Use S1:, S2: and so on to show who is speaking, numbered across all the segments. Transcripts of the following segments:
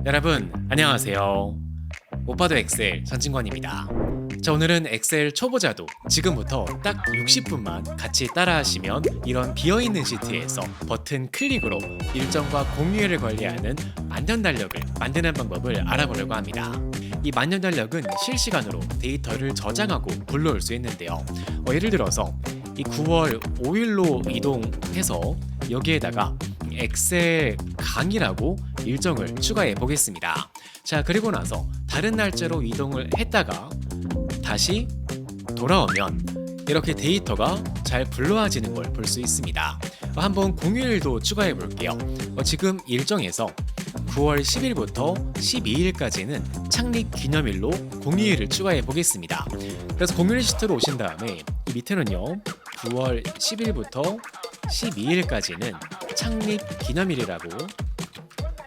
S1: 여러분 안녕하세요. 오빠도 엑셀 전진관입니다. 자, 오늘은 엑셀 초보자도 지금부터 딱 60분만 같이 따라하시면 이런 비어있는 시트에서 버튼 클릭으로 일정과 공유를 관리하는 만년 달력을 만드는 방법을 알아보려고 합니다. 이 만년 달력은 실시간으로 데이터를 저장하고 불러올 수 있는데요. 예를 들어서 이 9월 5일로 이동해서 여기에다가 엑셀 강의라고 일정을 추가해 보겠습니다. 자, 그리고 나서 다른 날짜로 이동을 했다가 다시 돌아오면 이렇게 데이터가 잘 불러와지는 걸 볼 수 있습니다. 한번 공휴일도 추가해 볼게요. 지금 일정에서 9월 10일부터 12일까지는 창립 기념일로 공휴일을 추가해 보겠습니다. 그래서 공휴일 시트로 오신 다음에 이 밑에는요, 9월 10일부터 12일까지는 창립 기념일이라고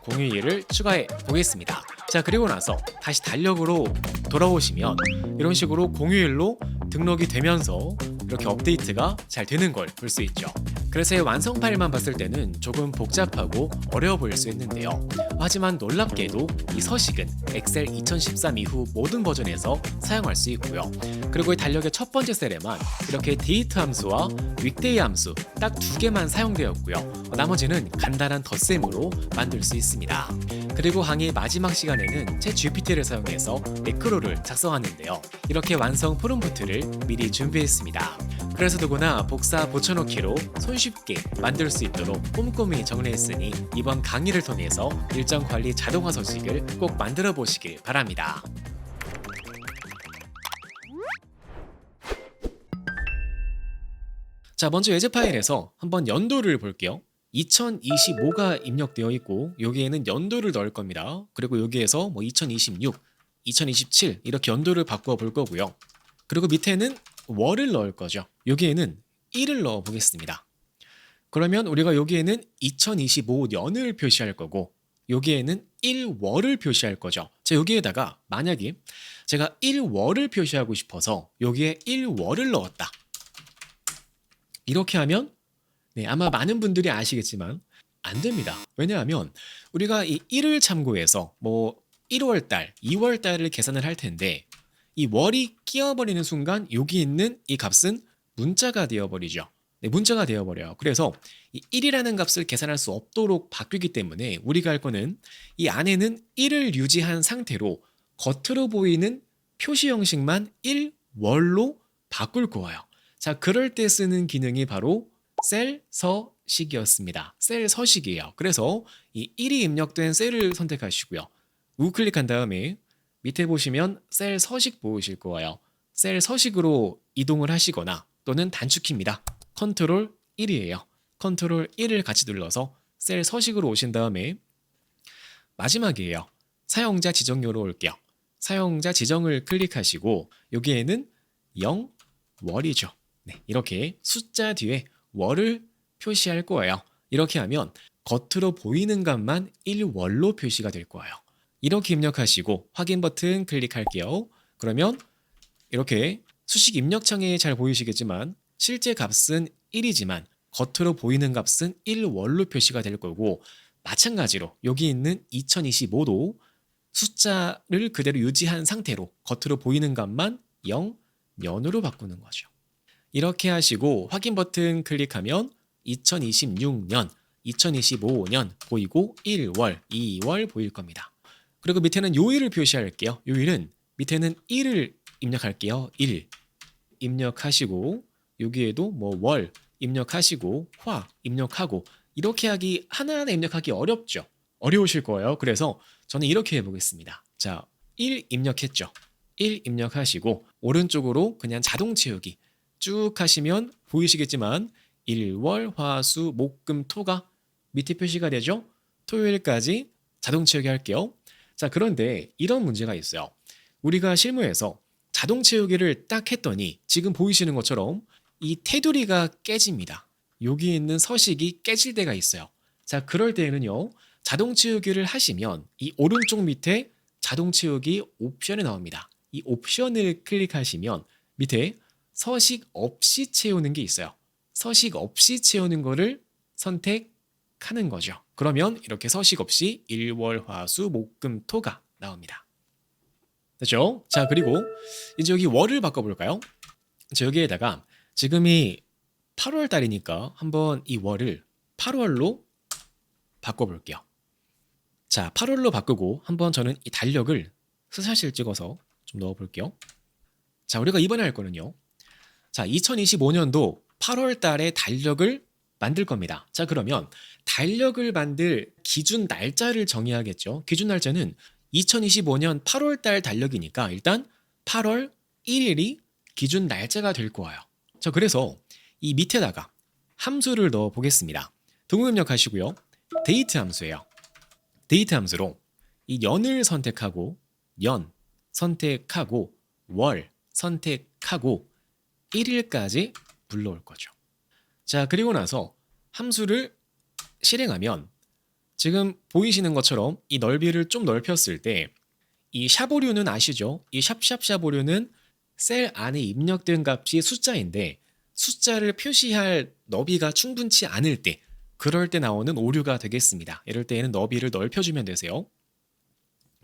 S1: 공휴일을 추가해 보겠습니다. 자, 그리고 나서 다시 달력으로 돌아오시면 이런 식으로 공휴일로 등록이 되면서 이렇게 업데이트가 잘 되는 걸 볼 수 있죠. 그래서 이 완성 파일만 봤을 때는 조금 복잡하고 어려워 보일 수 있는데요. 하지만 놀랍게도 이 서식은 엑셀 2013 이후 모든 버전에서 사용할 수 있고요. 그리고 이 달력의 첫 번째 셀에만 이렇게 데이트 함수와 윅데이 함수 딱 두 개만 사용되었고요. 나머지는 간단한 덧셈으로 만들 수 있습니다. 그리고 강의 마지막 시간에는 챗 GPT를 사용해서 매크로를 작성하는데요. 이렇게 완성 프롬프트를 미리 준비했습니다. 그래서 누구나 복사 붙여넣기로 손쉽게 만들 수 있도록 꼼꼼히 정리했으니 이번 강의를 통해서 일정 관리 자동화 서식을 꼭 만들어 보시길 바랍니다. 자, 먼저 예제 파일에서 한번 연도를 볼게요. 2025가 입력되어 있고 여기에는 연도를 넣을 겁니다. 그리고 여기에서 2026, 2027 이렇게 연도를 바꿔 볼 거고요. 그리고 밑에는 월을 넣을 거죠. 여기에는 1을 넣어 보겠습니다. 그러면 우리가 여기에는 2025년을 표시할 거고 여기에는 1월을 표시할 거죠. 자, 여기에다가 만약에 제가 1월을 표시하고 싶어서 여기에 1월을 넣었다. 이렇게 하면 아마 많은 분들이 아시겠지만 안 됩니다. 왜냐하면 우리가 이 1을 참고해서 1월달, 2월달을 계산을 할 텐데 이 월이 끼어버리는 순간 여기 있는 이 값은 문자가 되어버리죠. 문자가 되어버려요. 그래서 이 1이라는 값을 계산할 수 없도록 바뀌기 때문에 우리가 할 거는 이 안에는 1을 유지한 상태로 겉으로 보이는 표시 형식만 1월로 바꿀 거예요. 자, 그럴 때 쓰는 기능이 바로 셀 서식이었습니다. 셀 서식이에요. 그래서 이 1이 입력된 셀을 선택하시고요. 우클릭한 다음에 밑에 보시면 셀 서식 보이실 거예요. 셀 서식으로 이동을 하시거나 또는 단축키입니다. 컨트롤 1이에요. 컨트롤 1을 같이 눌러서 셀 서식으로 오신 다음에 마지막이에요. 사용자 지정료로 올게요. 사용자 지정을 클릭하시고 여기에는 0월이죠. 이렇게 숫자 뒤에 월을 표시할 거예요. 이렇게 하면 겉으로 보이는 값만 1월로 표시가 될 거예요. 이렇게 입력하시고 확인 버튼 클릭할게요. 그러면 이렇게 수식 입력창에 잘 보이시겠지만 실제 값은 1이지만 겉으로 보이는 값은 1월로 표시가 될 거고 마찬가지로 여기 있는 2025도 숫자를 그대로 유지한 상태로 겉으로 보이는 값만 0년으로 바꾸는 거죠. 이렇게 하시고 확인 버튼 클릭하면 2026년, 2025년 보이고 1월, 2월 보일 겁니다. 그리고 밑에는 요일을 표시할게요. 요일은 밑에는 1을 입력할게요. 1 입력하시고 여기에도 월 입력하시고 화 입력하고 이렇게 하기 하나하나 입력하기 어렵죠. 어려우실 거예요. 그래서 저는 이렇게 해보겠습니다. 자, 1 입력했죠. 1 입력하시고 오른쪽으로 그냥 자동 채우기 쭉 하시면 보이시겠지만 1월, 화, 수, 목, 금, 토가 밑에 표시가 되죠? 토요일까지 자동 채우기 할게요. 자, 그런데 이런 문제가 있어요. 우리가 실무에서 자동 채우기를 딱 했더니 지금 보이시는 것처럼 이 테두리가 깨집니다. 여기 있는 서식이 깨질 때가 있어요. 자, 그럴 때에는요. 자동 채우기를 하시면 이 오른쪽 밑에 자동 채우기 옵션이 나옵니다. 이 옵션을 클릭하시면 밑에 서식 없이 채우는 게 있어요. 서식 없이 채우는 거를 선택하시면 하는 거죠. 그러면 이렇게 서식 없이 일월화수목금토가 나옵니다. 됐죠? 자, 그리고 이제 여기 월을 바꿔볼까요? 자, 여기에다가 지금이 8월 달이니까 한번 이 월을 8월로 바꿔볼게요. 자, 8월로 바꾸고 한번 저는 이 달력을 스샷을 찍어서 좀 넣어볼게요. 자, 우리가 이번에 할 거는요. 자, 2025년도 8월 달에 달력을 만들 겁니다. 자, 그러면 달력을 만들 기준 날짜를 정해야겠죠. 기준 날짜는 2025년 8월 달 달력이니까 일단 8월 1일이 기준 날짜가 될 거예요. 자, 그래서 이 밑에다가 함수를 넣어 보겠습니다. 등호 입력하시고요. 데이트 함수예요. 데이트 함수로 이 연을 선택하고 연 선택하고 월 선택하고 1일까지 불러올 거죠. 자, 그리고 나서 함수를 실행하면 지금 보이시는 것처럼 이 넓이를 좀 넓혔을 때 이 샵오류는 아시죠? 이 샵오류는 셀 안에 입력된 값이 숫자인데 숫자를 표시할 너비가 충분치 않을 때 그럴 때 나오는 오류가 되겠습니다. 이럴 때에는 너비를 넓혀주면 되세요.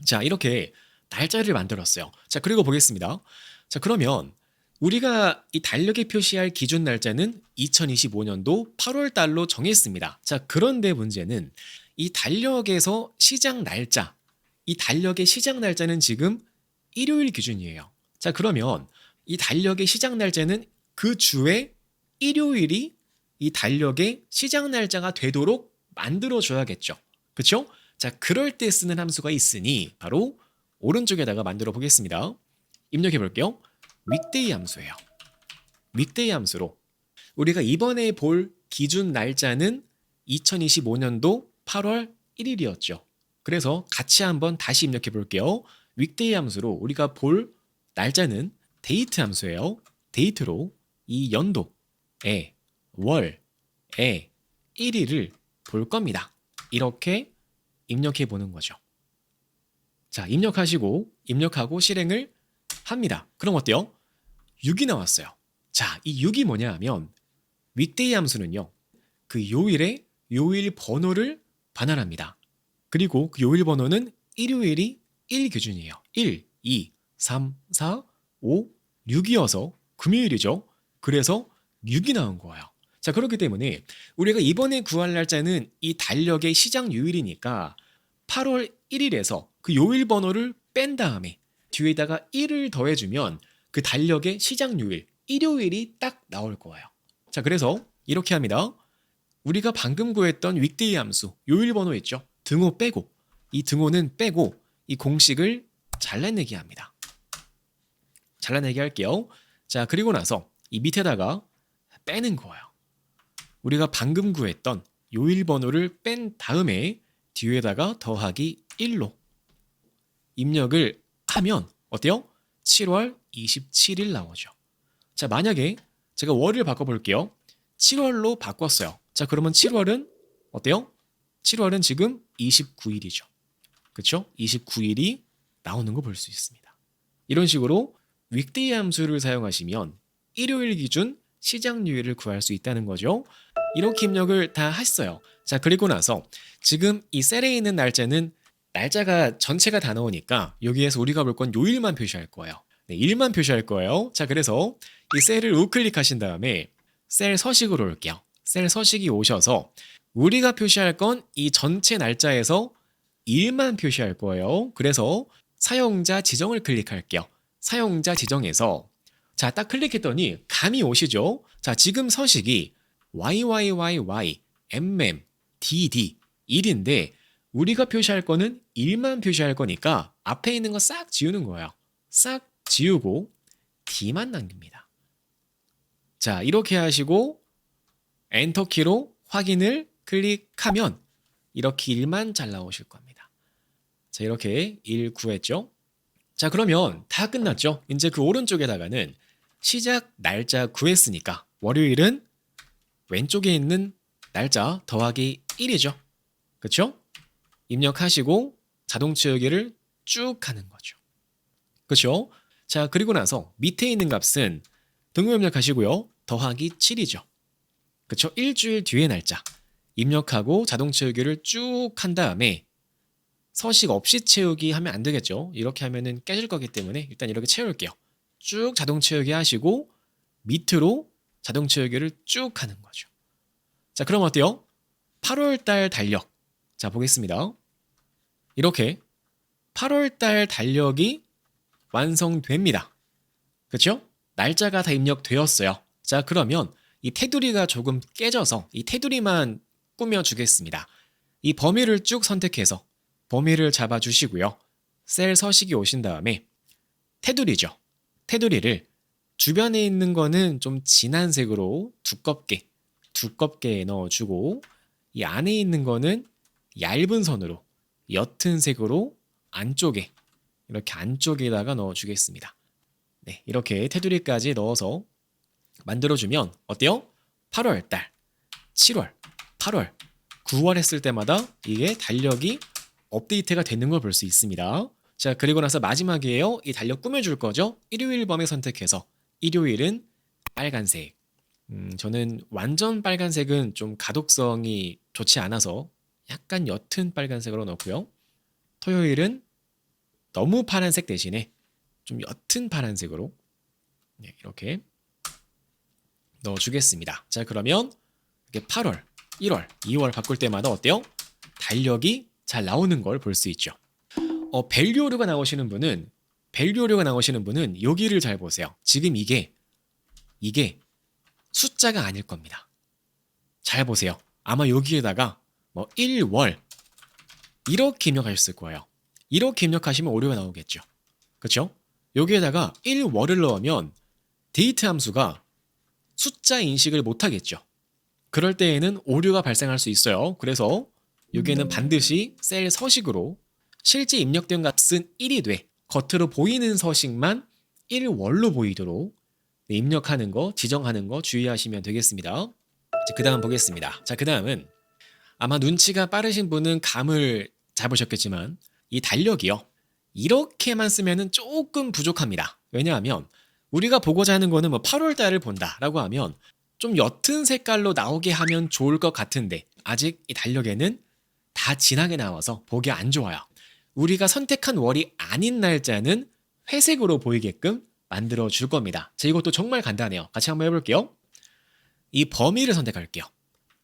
S1: 자, 이렇게 날짜를 만들었어요. 자, 그리고 보겠습니다. 자, 그러면 우리가 이 달력에 표시할 기준 날짜는 2025년도 8월 달로 정했습니다. 자, 그런데 문제는 이 달력에서 시작 날짜, 이 달력의 시작 날짜는 지금 일요일 기준이에요. 자, 그러면 이 달력의 시작 날짜는 그 주에 일요일이 이 달력의 시작 날짜가 되도록 만들어줘야겠죠. 그렇죠? 자, 그럴 때 쓰는 함수가 있으니 바로 오른쪽에다가 만들어 보겠습니다. 입력해 볼게요. 윅데이 함수예요. 윅데이 함수로 우리가 이번에 볼 기준 날짜는 2025년도 8월 1일이었죠. 그래서 같이 한번 다시 입력해 볼게요. 윅데이 함수로 우리가 볼 날짜는 데이트 함수예요. 데이트로 이 연도에 월에 1일을 볼 겁니다. 이렇게 입력해 보는 거죠. 자, 입력하고 실행을 합니다. 그럼 어때요? 6이 나왔어요. 자, 이 6이 뭐냐 하면 윅데이 함수는요. 그 요일의 요일 번호를 반환합니다. 그리고 그 요일 번호는 일요일이 1 기준이에요. 1, 2, 3, 4, 5, 6이어서 금요일이죠. 그래서 6이 나온 거예요. 자, 그렇기 때문에 우리가 이번에 구할 날짜는 이 달력의 시작 요일이니까 8월 1일에서 그 요일 번호를 뺀 다음에 뒤에다가 1을 더해주면 그 달력의 시작 요일, 일요일이 딱 나올 거예요. 자, 그래서 이렇게 합니다. 우리가 방금 구했던 윅데이 함수, 요일 번호 있죠? 등호 빼고, 이 등호는 빼고 이 공식을 잘라내기 합니다. 잘라내기 할게요. 자, 그리고 나서 이 밑에다가 빼는 거예요. 우리가 방금 구했던 요일 번호를 뺀 다음에 뒤에다가 더하기 1로 입력을 하면 어때요? 7월 27일 나오죠. 자, 만약에 제가 월을 바꿔볼게요. 7월로 바꿨어요. 자, 그러면 7월은 어때요? 7월은 지금 29일이죠. 그렇죠? 29일이 나오는 거 볼 수 있습니다. 이런 식으로 윅데이 함수를 사용하시면 일요일 기준 시작 요일을 구할 수 있다는 거죠. 이렇게 입력을 다 했어요. 자, 그리고 나서 지금 이 셀에 있는 날짜는 날짜가 전체가 다 나오니까 여기에서 우리가 볼 건 요일만 표시할 거예요. 네, 일만 표시할 거예요. 자, 그래서 이 셀을 우클릭하신 다음에 셀 서식으로 올게요. 셀 서식이 오셔서 우리가 표시할 건 이 전체 날짜에서 일만 표시할 거예요. 그래서 사용자 지정을 클릭할게요. 사용자 지정에서 자, 딱 클릭했더니 감이 오시죠? 자, 지금 서식이 YYYY, MM, DD, 1인데 우리가 표시할 거는 1만 표시할 거니까 앞에 있는 거 싹 지우는 거예요. 싹 지우고 D만 남깁니다. 자, 이렇게 하시고 엔터키로 확인을 클릭하면 이렇게 1만 잘 나오실 겁니다. 자, 이렇게 1 구했죠? 자, 그러면 다 끝났죠? 이제 그 오른쪽에다가는 시작 날짜 구했으니까 월요일은 왼쪽에 있는 날짜 더하기 1이죠. 그렇죠? 입력하시고 자동 채우기를 쭉 하는 거죠. 그렇죠? 자, 그리고 나서 밑에 있는 값은 등호 입력하시고요. 더하기 7이죠. 그렇죠? 일주일 뒤의 날짜. 입력하고 자동 채우기를 쭉 한 다음에 서식 없이 채우기 하면 안 되겠죠. 이렇게 하면은 깨질 거기 때문에 일단 이렇게 채울게요. 쭉 자동 채우기 하시고 밑으로 자동 채우기를 쭉 하는 거죠. 자, 그럼 어때요? 8월달 달력. 자, 보겠습니다. 이렇게 8월달 달력이 완성됩니다. 그렇죠? 날짜가 다 입력되었어요. 자, 그러면 이 테두리가 조금 깨져서 이 테두리만 꾸며주겠습니다. 이 범위를 쭉 선택해서 범위를 잡아주시고요. 셀 서식이 오신 다음에 테두리죠. 테두리를 주변에 있는 거는 좀 진한 색으로 두껍게 넣어주고 이 안에 있는 거는 얇은 선으로 옅은 색으로 안쪽에 이렇게 안쪽에다가 넣어주겠습니다. 네, 이렇게 테두리까지 넣어서 만들어주면 어때요? 8월달, 7월, 8월, 9월 했을 때마다 이게 달력이 업데이트가 되는 걸 볼 수 있습니다. 자, 그리고 나서 마지막이에요. 이 달력 꾸며줄 거죠? 일요일 범위 선택해서 일요일은 빨간색. 저는 완전 빨간색은 좀 가독성이 좋지 않아서 약간 옅은 빨간색으로 넣고요. 토요일은 너무 파란색 대신에 좀 옅은 파란색으로 이렇게 넣어주겠습니다. 자, 그러면 이렇게 8월, 1월, 2월 바꿀 때마다 어때요? 달력이 잘 나오는 걸 볼 수 있죠. 밸류어류가 나오시는 분은 여기를 잘 보세요. 지금 이게 숫자가 아닐 겁니다. 잘 보세요. 아마 여기에다가 뭐 1월 이렇게 입력하셨을 거예요. 이렇게 입력하시면 오류가 나오겠죠. 그렇죠? 여기에다가 1월을 넣으면 데이트 함수가 숫자 인식을 못하겠죠. 그럴 때에는 오류가 발생할 수 있어요. 그래서 여기에는 반드시 셀 서식으로 실제 입력된 값은 1이 돼 겉으로 보이는 서식만 1월로 보이도록 입력하는 거, 지정하는 거 주의하시면 되겠습니다. 그 다음 보겠습니다. 자, 그 다음은 아마 눈치가 빠르신 분은 감을 잡으셨겠지만 이 달력이요. 이렇게만 쓰면은 조금 부족합니다. 왜냐하면 우리가 보고자 하는 거는 뭐 8월 달을 본다라고 하면 좀 옅은 색깔로 나오게 하면 좋을 것 같은데 아직 이 달력에는 다 진하게 나와서 보기 안 좋아요. 우리가 선택한 월이 아닌 날짜는 회색으로 보이게끔 만들어 줄 겁니다. 자, 이것도 정말 간단해요. 같이 한번 해볼게요. 이 범위를 선택할게요.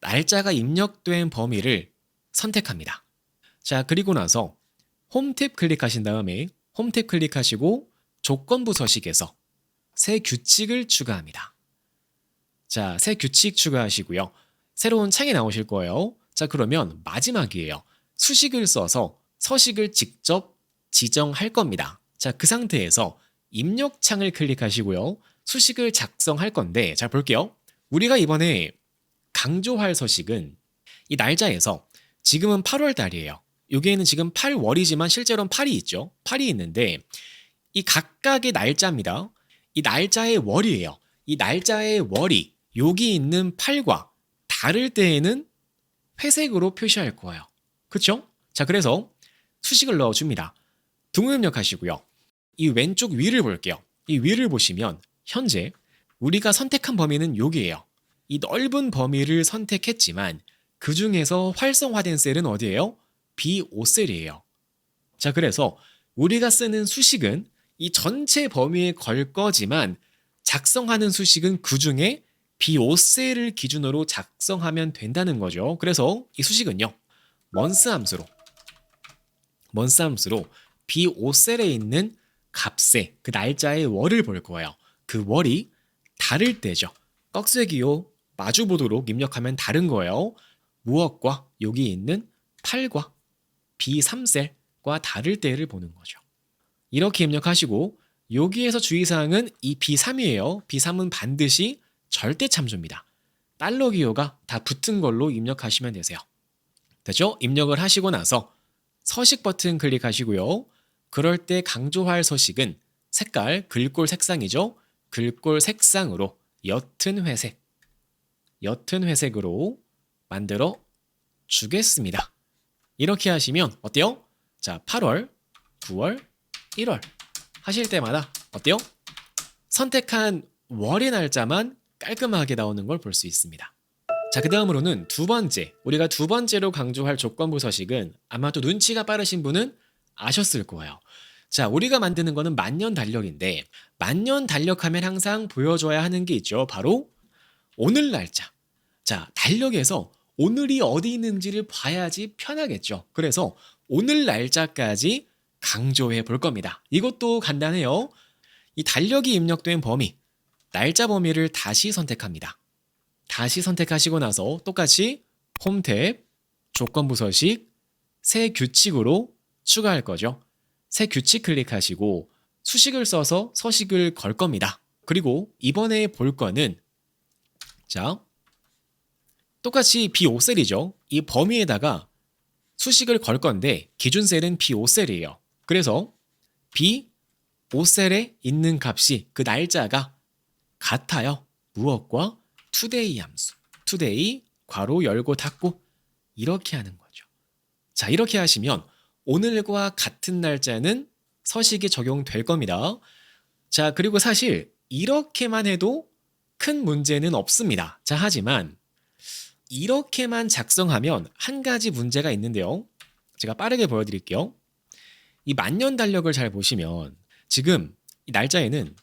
S1: 날짜가 입력된 범위를 선택합니다. 자, 그리고 나서 홈 탭 클릭하신 다음에 홈 탭 클릭하시고 조건부 서식에서 새 규칙을 추가합니다. 자, 새 규칙 추가하시고요. 새로운 창이 나오실 거예요. 자, 그러면 마지막이에요. 수식을 써서 서식을 직접 지정할 겁니다. 자, 그 상태에서 입력 창을 클릭하시고요. 수식을 작성할 건데, 자, 볼게요. 우리가 이번에 강조할 서식은 이 날짜에서 지금은 8월 달이에요. 여기에는 지금 8월이지만 실제로는 8이 있죠. 8이 있는데 이 각각의 날짜입니다. 이 날짜의 월이에요. 이 날짜의 월이 여기 있는 8과 다를 때에는 회색으로 표시할 거예요. 그렇죠? 자, 그래서 수식을 넣어줍니다. 등호 입력하시고요. 이 왼쪽 위를 볼게요. 이 위를 보시면 현재 우리가 선택한 범위는 여기예요. 이 넓은 범위를 선택했지만 그 중에서 활성화된 셀은 어디예요? B5셀이에요. 자, 그래서 우리가 쓰는 수식은 이 전체 범위에 걸 거지만 작성하는 수식은 그 중에 B5셀을 기준으로 작성하면 된다는 거죠. 그래서 이 수식은요. 먼스 함수로 B5셀에 있는 값의 그 날짜의 월을 볼 거예요. 그 월이 다를 때죠. 꺽쇠기호 마주보도록 입력하면 다른 거예요. 무엇과 여기 있는 8과 B3셀과 다를 때를 보는 거죠. 이렇게 입력하시고 여기에서 주의사항은 이 B3이에요. B3은 반드시 절대 참조입니다. 달러 기호가 다 붙은 걸로 입력하시면 되세요. 됐죠? 입력을 하시고 나서 서식 버튼 클릭하시고요. 그럴 때 강조할 서식은 색깔, 글꼴 색상이죠. 글꼴 색상으로 옅은 회색으로 만들어 주겠습니다. 이렇게 하시면 어때요? 자, 8월, 9월, 1월 하실 때마다 어때요? 선택한 월의 날짜만 깔끔하게 나오는 걸 볼 수 있습니다. 자, 그 다음으로는 두 번째, 우리가 두 번째로 강조할 조건부 서식은 아마도 눈치가 빠르신 분은 아셨을 거예요. 자, 우리가 만드는 거는 만년 달력인데 만년 달력하면 항상 보여줘야 하는 게 있죠. 바로 오늘 날짜. 자, 달력에서 오늘이 어디 있는지를 봐야지 편하겠죠. 그래서 오늘 날짜까지 강조해 볼 겁니다. 이것도 간단해요. 이 달력이 입력된 범위, 날짜 범위를 다시 선택합니다. 다시 선택하시고 나서 똑같이 홈 탭, 조건부 서식, 새 규칙으로 추가할 거죠. 새 규칙 클릭하시고 수식을 써서 서식을 걸 겁니다. 그리고 이번에 볼 거는 자, 똑같이 B5셀이죠. 이 범위에다가 수식을 걸 건데 기준 셀은 B5셀이에요. 그래서 B5셀에 있는 값이 그 날짜가 같아요. 무엇과? today 함수. today 괄호 열고 닫고 이렇게 하는 거죠. 자, 이렇게 하시면 오늘과 같은 날짜는 서식이 적용될 겁니다. 자, 그리고 사실 이렇게만 해도 큰 문제는 없습니다. 자, 하지만 이렇게만 작성하면 한 가지 문제가 있는데요. 제가 빠르게 보여드릴게요. 이 만년 달력을 잘 보시면 지금 이 날짜에는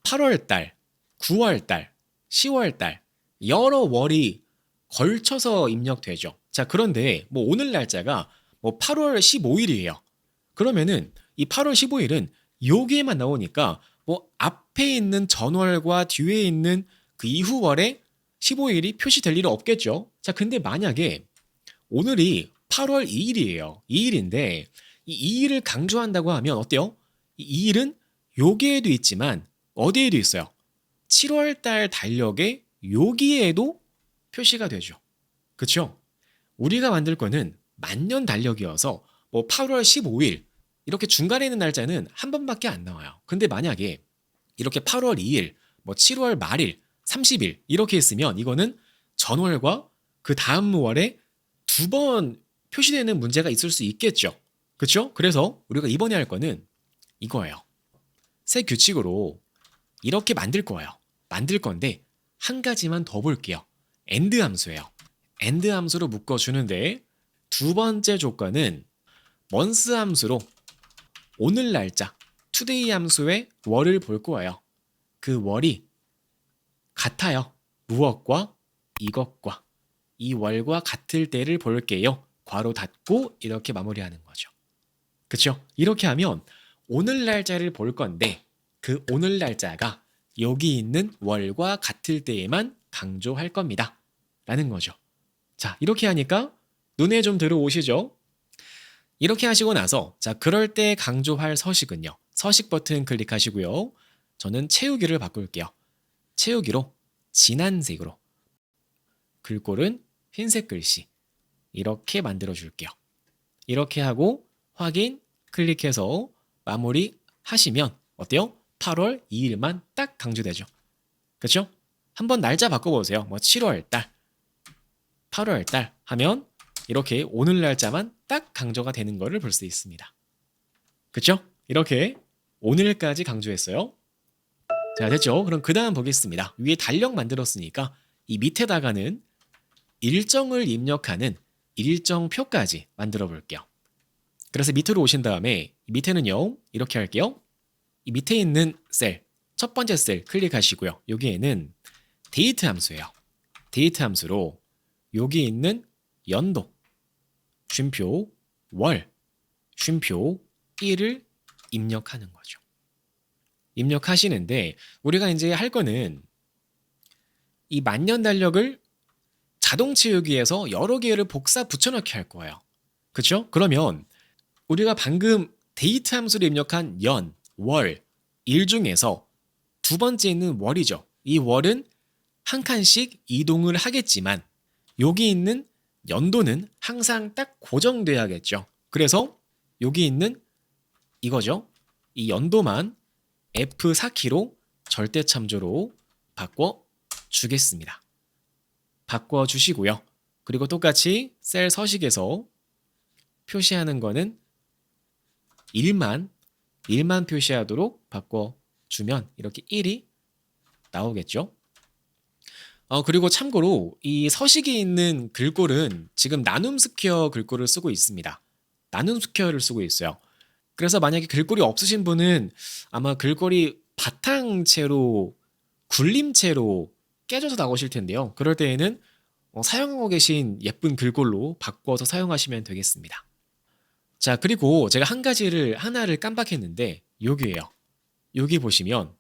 S1: 8월달, 9월달, 10월달 여러 월이 걸쳐서 입력되죠. 자, 그런데 뭐 오늘 날짜가 뭐 8월 15일이에요. 그러면은 이 8월 15일은 여기에만 나오니까 뭐 앞에 있는 전월과 뒤에 있는 그 이후 월에 15일이 표시될 일은 없겠죠. 자, 근데 만약에 오늘이 8월 2일이에요. 2일인데 이 2일을 강조한다고 하면 어때요? 이 2일은 여기에도 있지만 어디에도 있어요? 7월 달 달력에 여기에도 표시가 되죠. 그렇죠? 우리가 만들 거는 만년 달력이어서 뭐 8월 15일 이렇게 중간에 있는 날짜는 한 번밖에 안 나와요. 근데 만약에 이렇게 8월 2일, 뭐 7월 말일, 30일 이렇게 있으면 이거는 전월과 그 다음 월에 두 번 표시되는 문제가 있을 수 있겠죠. 그렇죠? 그래서 우리가 이번에 할 거는 이거예요. 새 규칙으로 이렇게 만들 거예요. 만들 건데 한 가지만 더 볼게요. AND 함수예요. AND 함수로 묶어주는데 두 번째 조건은 month 함수로 오늘 날짜 today 함수의 월을 볼 거예요. 그 월이 같아요. 무엇과? 이것과. 이 월과 같을 때를 볼게요. 괄호 닫고 이렇게 마무리하는 거죠. 그렇죠? 이렇게 하면 오늘 날짜를 볼 건데 그 오늘 날짜가 여기 있는 월과 같을 때에만 강조할 겁니다. 라는 거죠. 자, 이렇게 하니까 눈에 좀 들어오시죠? 이렇게 하시고 나서 자, 그럴 때 강조할 서식은요. 서식 버튼 클릭하시고요. 저는 채우기를 바꿀게요. 채우기로 진한 색으로 글꼴은 흰색 글씨 이렇게 만들어 줄게요. 이렇게 하고 확인 클릭해서 마무리 하시면 어때요? 8월 2일만 딱 강조되죠. 그렇죠? 한번 날짜 바꿔보세요. 뭐 7월 달, 8월 달 하면 이렇게 오늘 날짜만 딱 강조가 되는 거를 볼 수 있습니다. 그렇죠? 이렇게 오늘까지 강조했어요. 자, 됐죠? 그럼 그 다음 보겠습니다. 위에 달력 만들었으니까 이 밑에다가는 일정을 입력하는 일정표까지 만들어 볼게요. 그래서 밑으로 오신 다음에 밑에는요. 이렇게 할게요. 이 밑에 있는 셀, 첫 번째 셀 클릭하시고요. 여기에는 데이트 함수예요. 데이트 함수로 여기 있는 연도, 쉼표, 월, 쉼표, 일을 입력하는 거죠. 입력하시는데 우리가 이제 할 거는 이 만년 달력을 자동 채우기에서 여러 개를 복사 붙여넣기 할 거예요. 그렇죠? 그러면 우리가 방금 데이트 함수를 입력한 연, 월, 일 중에서 두 번째 있는 월이죠. 이 월은 한 칸씩 이동을 하겠지만 여기 있는 연도는 항상 딱 고정돼야겠죠. 그래서 여기 있는 이거죠. 이 연도만 F4키로 절대 참조로 바꿔 주겠습니다. 바꿔 주시고요. 그리고 똑같이 셀 서식에서 표시하는 거는 1만 표시하도록 바꿔주면 이렇게 1이 나오겠죠. 그리고 참고로 이 서식이 있는 글꼴은 지금 나눔 스퀘어 글꼴을 쓰고 있습니다. 나눔 스퀘어를 쓰고 있어요. 그래서 만약에 글꼴이 없으신 분은 아마 글꼴이 바탕채로 굴림체로 깨져서 나오실 텐데요. 그럴 때에는 사용하고 계신 예쁜 글꼴로 바꿔서 사용하시면 되겠습니다. 자, 그리고 제가 하나를 깜빡했는데 여기에요. 여기 보시면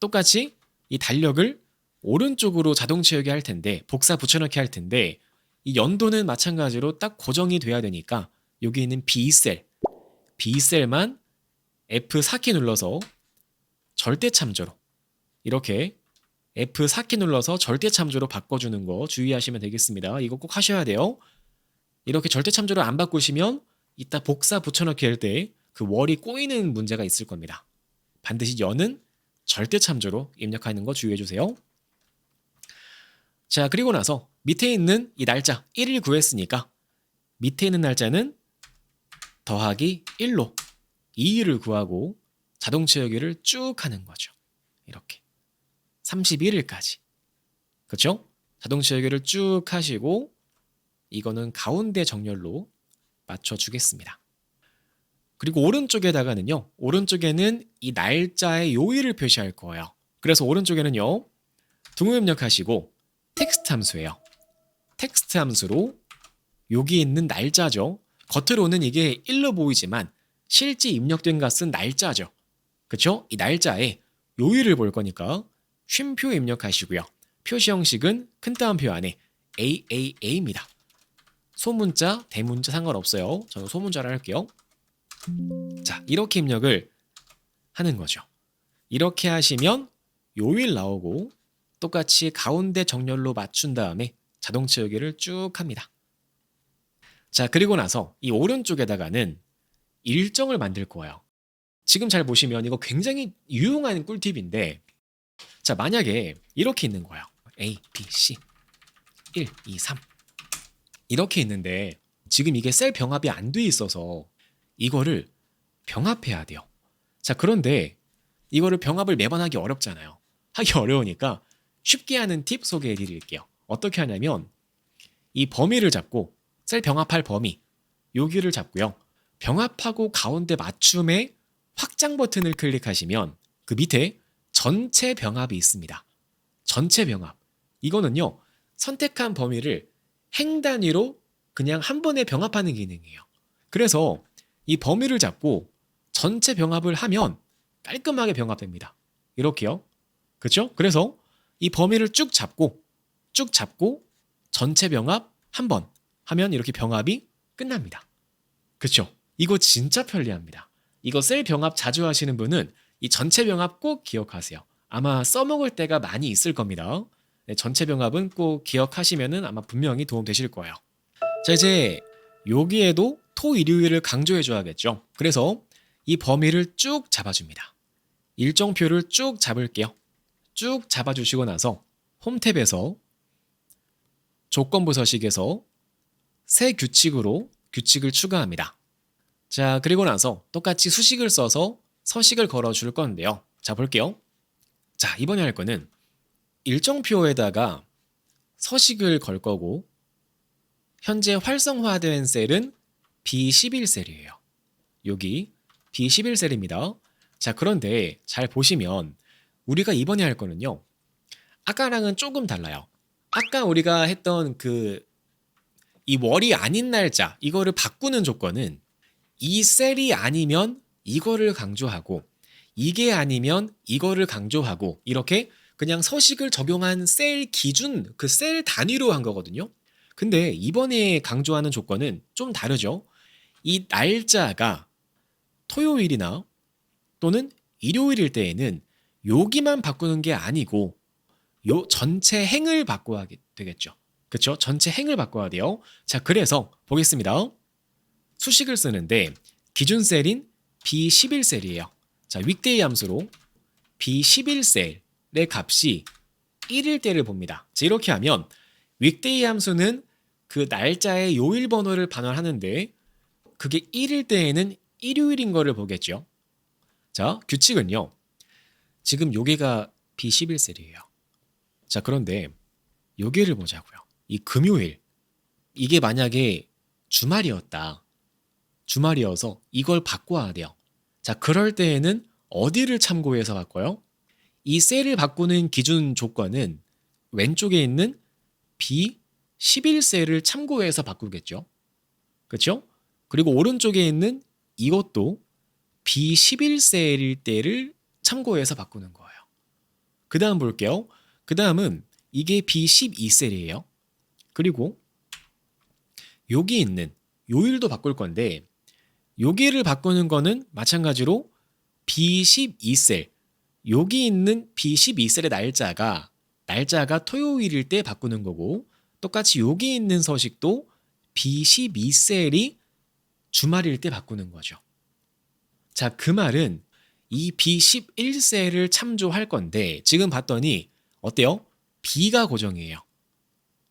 S1: 똑같이 이 달력을 오른쪽으로 자동 채우기 할 텐데 복사 붙여넣기 할 텐데 이 연도는 마찬가지로 딱 고정이 돼야 되니까 여기 있는 B셀만 F4키 눌러서 절대 참조로 이렇게 F4키 눌러서 절대 참조로 바꿔주는 거 주의하시면 되겠습니다. 이거 꼭 하셔야 돼요. 이렇게 절대 참조를 안 바꾸시면 이따 복사 붙여넣기 할 때 그 월이 꼬이는 문제가 있을 겁니다. 반드시 연은 절대 참조로 입력하는 거 주의해 주세요. 자, 그리고 나서 밑에 있는 이 날짜 1일 구했으니까 밑에 있는 날짜는 더하기 1로 2일을 구하고 자동 채우기를 쭉 하는 거죠. 이렇게 31일까지. 그렇죠? 자동 채우기를 쭉 하시고 이거는 가운데 정렬로 맞춰주겠습니다. 그리고 오른쪽에다가는요. 오른쪽에는 이 날짜의 요일을 표시할 거예요. 그래서 오른쪽에는요. 등호 입력하시고 텍스트 함수예요. 텍스트 함수로 여기 있는 날짜죠. 겉으로는 이게 1로 보이지만 실제 입력된 값은 날짜죠. 그쵸? 이 날짜에 요일을 볼 거니까 쉼표 입력하시고요. 표시 형식은 큰 따옴표 안에 AAA입니다. 소문자, 대문자 상관없어요. 저는 소문자를 할게요. 자, 이렇게 입력을 하는 거죠. 이렇게 하시면 요일 나오고 똑같이 가운데 정렬로 맞춘 다음에 자동 채우기를 쭉 합니다. 자, 그리고 나서 이 오른쪽에다가는 일정을 만들 거예요. 지금 잘 보시면 이거 굉장히 유용한 꿀팁인데 자, 만약에 이렇게 있는 거예요. A, B, C 1, 2, 3 이렇게 있는데 지금 이게 셀 병합이 안 돼 있어서 이거를 병합해야 돼요. 자, 그런데 이거를 병합을 매번 하기 어렵잖아요. 하기 어려우니까 쉽게 하는 팁 소개해 드릴게요. 어떻게 하냐면 이 범위를 잡고 셀 병합할 범위 여기를 잡고요. 병합하고 가운데 맞춤에 확장 버튼을 클릭하시면 그 밑에 전체 병합이 있습니다. 전체 병합. 이거는요. 선택한 범위를 행 단위로 그냥 한 번에 병합하는 기능이에요. 그래서 이 범위를 잡고 전체 병합을 하면 깔끔하게 병합됩니다. 이렇게요. 그렇죠? 그래서 이 범위를 쭉 잡고 전체 병합 한 번 하면 이렇게 병합이 끝납니다. 그렇죠? 이거 진짜 편리합니다. 이거 셀 병합 자주 하시는 분은 이 전체 병합 꼭 기억하세요. 아마 써먹을 때가 많이 있을 겁니다. 네, 전체 병합은 꼭 기억하시면 아마 분명히 도움 되실 거예요. 자, 이제 여기에도 토, 일요일을 강조해 줘야겠죠. 그래서 이 범위를 쭉 잡아줍니다. 일정표를 쭉 잡을게요. 쭉 잡아주시고 나서 홈 탭에서 조건부 서식에서 새 규칙으로 규칙을 추가합니다. 자, 그리고 나서 똑같이 수식을 써서 서식을 걸어줄 건데요. 자, 볼게요. 자, 이번에 할 거는 일정표에다가 서식을 걸 거고 현재 활성화된 셀은 B11셀이에요. 여기 B11셀입니다. 자, 그런데 잘 보시면 우리가 이번에 할 거는요. 아까랑은 조금 달라요. 아까 우리가 했던 이 월이 아닌 날짜 이거를 바꾸는 조건은 이 셀이 아니면 이거를 강조하고 이게 아니면 이거를 강조하고 이렇게 그냥 서식을 적용한 셀 기준 그 셀 단위로 한 거거든요. 근데 이번에 강조하는 조건은 좀 다르죠. 이 날짜가 토요일이나 또는 일요일일 때에는 여기만 바꾸는 게 아니고 요 전체 행을 바꿔야 되겠죠. 그렇죠? 전체 행을 바꿔야 돼요. 자, 그래서 보겠습니다. 수식을 쓰는데 기준 셀인 B11셀이에요. 자, 윅데이 함수로 B11셀의 값이 1일 때를 봅니다. 자, 이렇게 하면 윅데이 함수는 그 날짜의 요일 번호를 반환하는데 그게 1일 때에는 일요일인 거를 보겠죠. 자, 규칙은요. 지금 여기가 B11셀이에요. 자, 그런데 여기를 보자고요. 이 금요일, 이게 만약에 주말이었다. 주말이어서 이걸 바꿔야 돼요. 자, 그럴 때에는 어디를 참고해서 바꿔요? 이 셀을 바꾸는 기준 조건은 왼쪽에 있는 B11셀을 참고해서 바꾸겠죠. 그렇죠? 그리고 오른쪽에 있는 이것도 B11셀일 때를 참고해서 바꾸는 거예요. 그 다음 볼게요. 그 다음은 이게 B12셀이에요. 그리고 여기 있는 요일도 바꿀 건데 여기를 바꾸는 거는 마찬가지로 B12셀, 여기 있는 B12셀의 날짜가 토요일일 때 바꾸는 거고 똑같이 여기 있는 서식도 B12셀이 주말일 때 바꾸는 거죠. 자, 그 말은 이 B11셀을 참조할 건데 지금 봤더니 어때요? B가 고정이에요.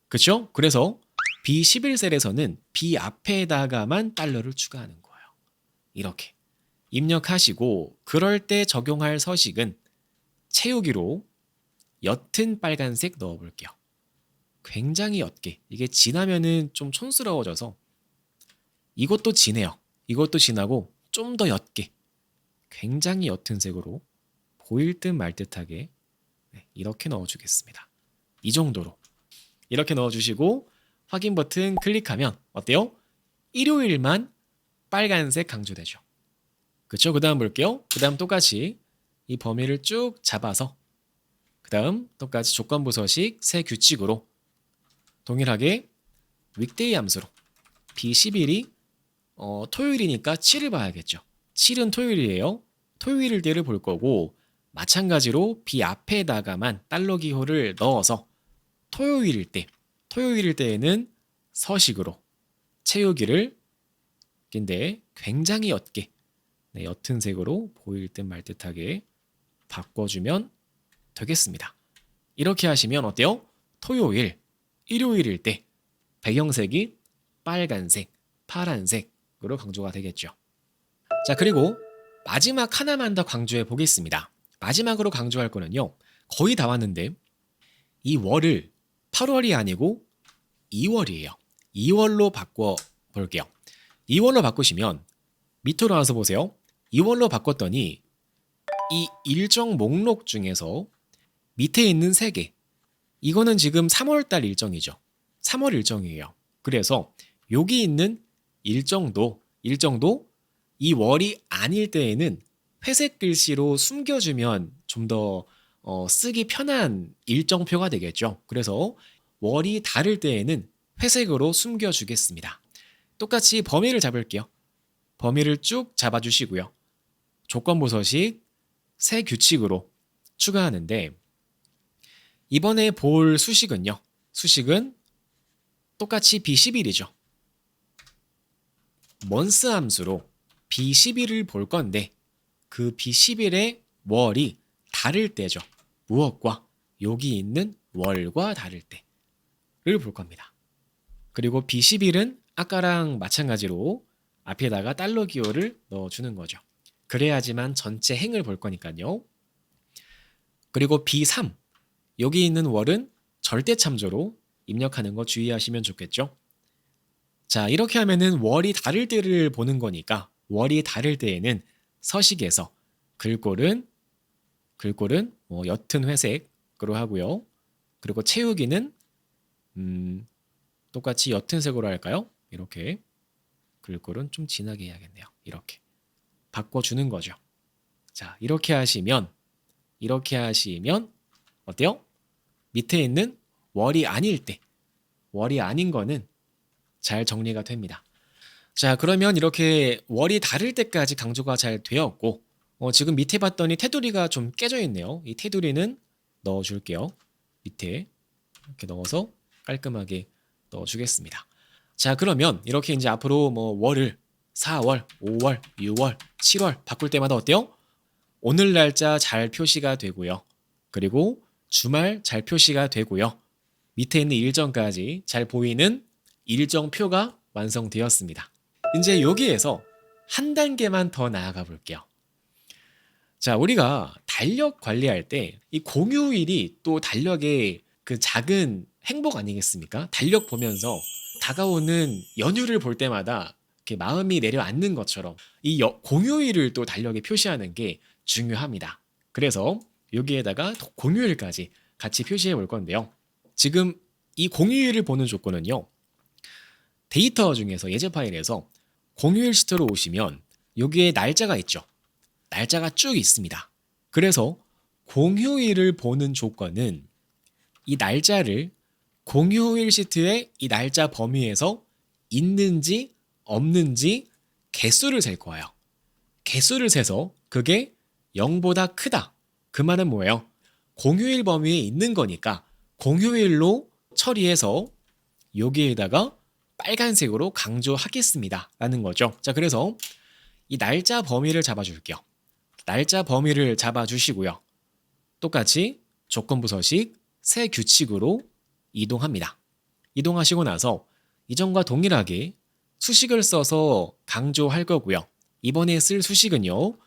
S1: 그렇죠? 그래서 B11셀에서는 B 앞에다가만 달러를 추가하는 거예요. 이렇게 입력하시고 그럴 때 적용할 서식은 채우기로 옅은 빨간색 넣어볼게요. 굉장히 옅게. 이게 진하면은 좀 촌스러워져서 이것도 진해요. 이것도 진하고 좀 더 옅게. 굉장히 옅은 색으로 보일 듯 말 듯하게 이렇게 넣어주겠습니다. 이 정도로 이렇게 넣어주시고 확인 버튼 클릭하면 어때요? 일요일만 빨간색 강조되죠. 그쵸? 그 다음 볼게요. 그 다음 똑같이 이 범위를 쭉 잡아서 그 다음 똑같이 조건부 서식 새 규칙으로 동일하게 윅데이 함수로 B11이 토요일이니까 7을 봐야겠죠. 7은 토요일이에요. 토요일 때를 볼 거고 마찬가지로 B 앞에다가만 달러 기호를 넣어서 토요일일 때에는 서식으로 채우기를 근데 굉장히 옅게 옅은 색으로 보일 듯 말 듯하게 바꿔주면 되겠습니다. 이렇게 하시면 어때요? 토요일, 일요일일 때 배경색이 빨간색, 파란색으로 강조가 되겠죠. 자, 그리고 마지막 하나만 더 강조해 보겠습니다. 마지막으로 강조할 거는요. 거의 다 왔는데 이 월을 8월이 아니고 2월이에요. 2월로 바꿔 볼게요. 2월로 바꾸시면 밑으로 와서 보세요. 2월로 바꿨더니 이 일정 목록 중에서 밑에 있는 3개 이거는 지금 3월달 일정이죠. 3월 일정이에요. 그래서 여기 있는 일정도 이 월이 아닐 때에는 회색 글씨로 숨겨주면 좀 더 쓰기 편한 일정표가 되겠죠. 그래서 월이 다를 때에는 회색으로 숨겨주겠습니다. 똑같이 범위를 잡을게요. 범위를 쭉 잡아주시고요. 조건부 서식 새 규칙으로 추가하는데 이번에 볼 수식은요. 수식은 똑같이 B11이죠. month 함수로 B11을 볼 건데 그 B11의 월이 다를 때죠. 무엇과? 여기 있는 월과 다를 때를 볼 겁니다. 그리고 B11은 아까랑 마찬가지로 앞에다가 달러 기호를 넣어주는 거죠. 그래야지만 전체 행을 볼 거니까요. 그리고 B3 여기 있는 월은 절대 참조로 입력하는 거 주의하시면 좋겠죠. 자, 이렇게 하면은 월이 다를 때를 보는 거니까 월이 다를 때에는 서식에서 글꼴은 옅은 회색으로 하고요. 그리고 채우기는 똑같이 옅은 색으로 할까요? 이렇게 글꼴은 좀 진하게 해야겠네요. 이렇게 바꿔주는 거죠. 자, 이렇게 하시면 어때요? 밑에 있는 월이 아닐 때, 월이 아닌 거는 잘 정리가 됩니다. 자, 그러면 이렇게 월이 다를 때까지 강조가 잘 되었고 지금 밑에 봤더니 테두리가 좀 깨져 있네요. 이 테두리는 넣어줄게요. 밑에 이렇게 넣어서 깔끔하게 넣어주겠습니다. 자, 그러면 이렇게 이제 앞으로 월을 4월, 5월, 6월, 7월 바꿀 때마다 어때요? 오늘 날짜 잘 표시가 되고요. 그리고 주말 잘 표시가 되고요. 밑에 있는 일정까지 잘 보이는 일정표가 완성되었습니다. 이제 여기에서 한 단계만 더 나아가 볼게요. 자, 우리가 달력 관리할 때 이 공휴일이 또 달력의 그 작은 행복 아니겠습니까? 달력 보면서 다가오는 연휴를 볼 때마다 이렇게 마음이 내려앉는 것처럼 이 공휴일을 또 달력에 표시하는 게 중요합니다. 그래서 여기에다가 공휴일까지 같이 표시해 볼 건데요. 지금 이 공휴일을 보는 조건은요. 데이터 중에서 예제 파일에서 공휴일 시트로 오시면 여기에 날짜가 있죠. 날짜가 쭉 있습니다. 그래서 공휴일을 보는 조건은 이 날짜를 공휴일 시트의 이 날짜 범위에서 있는지 없는지 개수를 셀 거예요. 개수를 세서 그게 0보다 크다. 그 말은 뭐예요? 공휴일 범위에 있는 거니까 공휴일로 처리해서 여기에다가 빨간색으로 강조하겠습니다. 라는 거죠. 자, 그래서 이 날짜 범위를 잡아줄게요. 날짜 범위를 잡아주시고요. 똑같이 조건부 서식 새 규칙으로 이동합니다. 이동하시고 나서 이전과 동일하게 수식을 써서 강조할 거고요. 이번에 쓸 수식은요.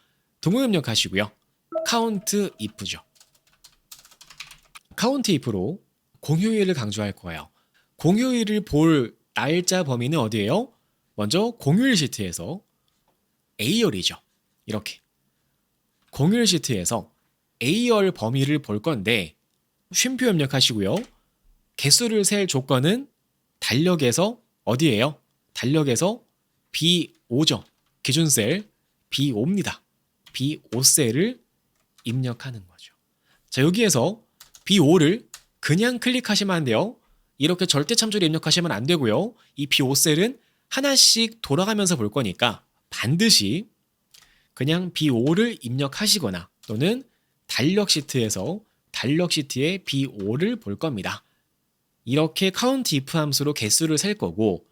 S1: 동호 입력하시고요. count if죠. count if로 공휴일을 강조할 거예요. 공휴일을 볼 날짜 범위는 어디예요? 먼저 공휴일 시트에서 A열이죠. 이렇게 공휴일 시트에서 A열 범위를 볼 건데 쉼표 입력하시고요. 개수를 셀 조건은 달력에서 어디예요? 달력에서 B5죠. 기준셀 B5입니다. B5셀을 입력하는 거죠. 자, 여기에서 B5를 그냥 클릭하시면 안 돼요. 이렇게 절대 참조를 입력하시면 안 되고요. 이 B5셀은 하나씩 돌아가면서 볼 거니까 반드시 그냥 B5를 입력하시거나 또는 달력 시트에서 달력 시트에 B5를 볼 겁니다. 이렇게 count if 함수로 개수를 셀 거고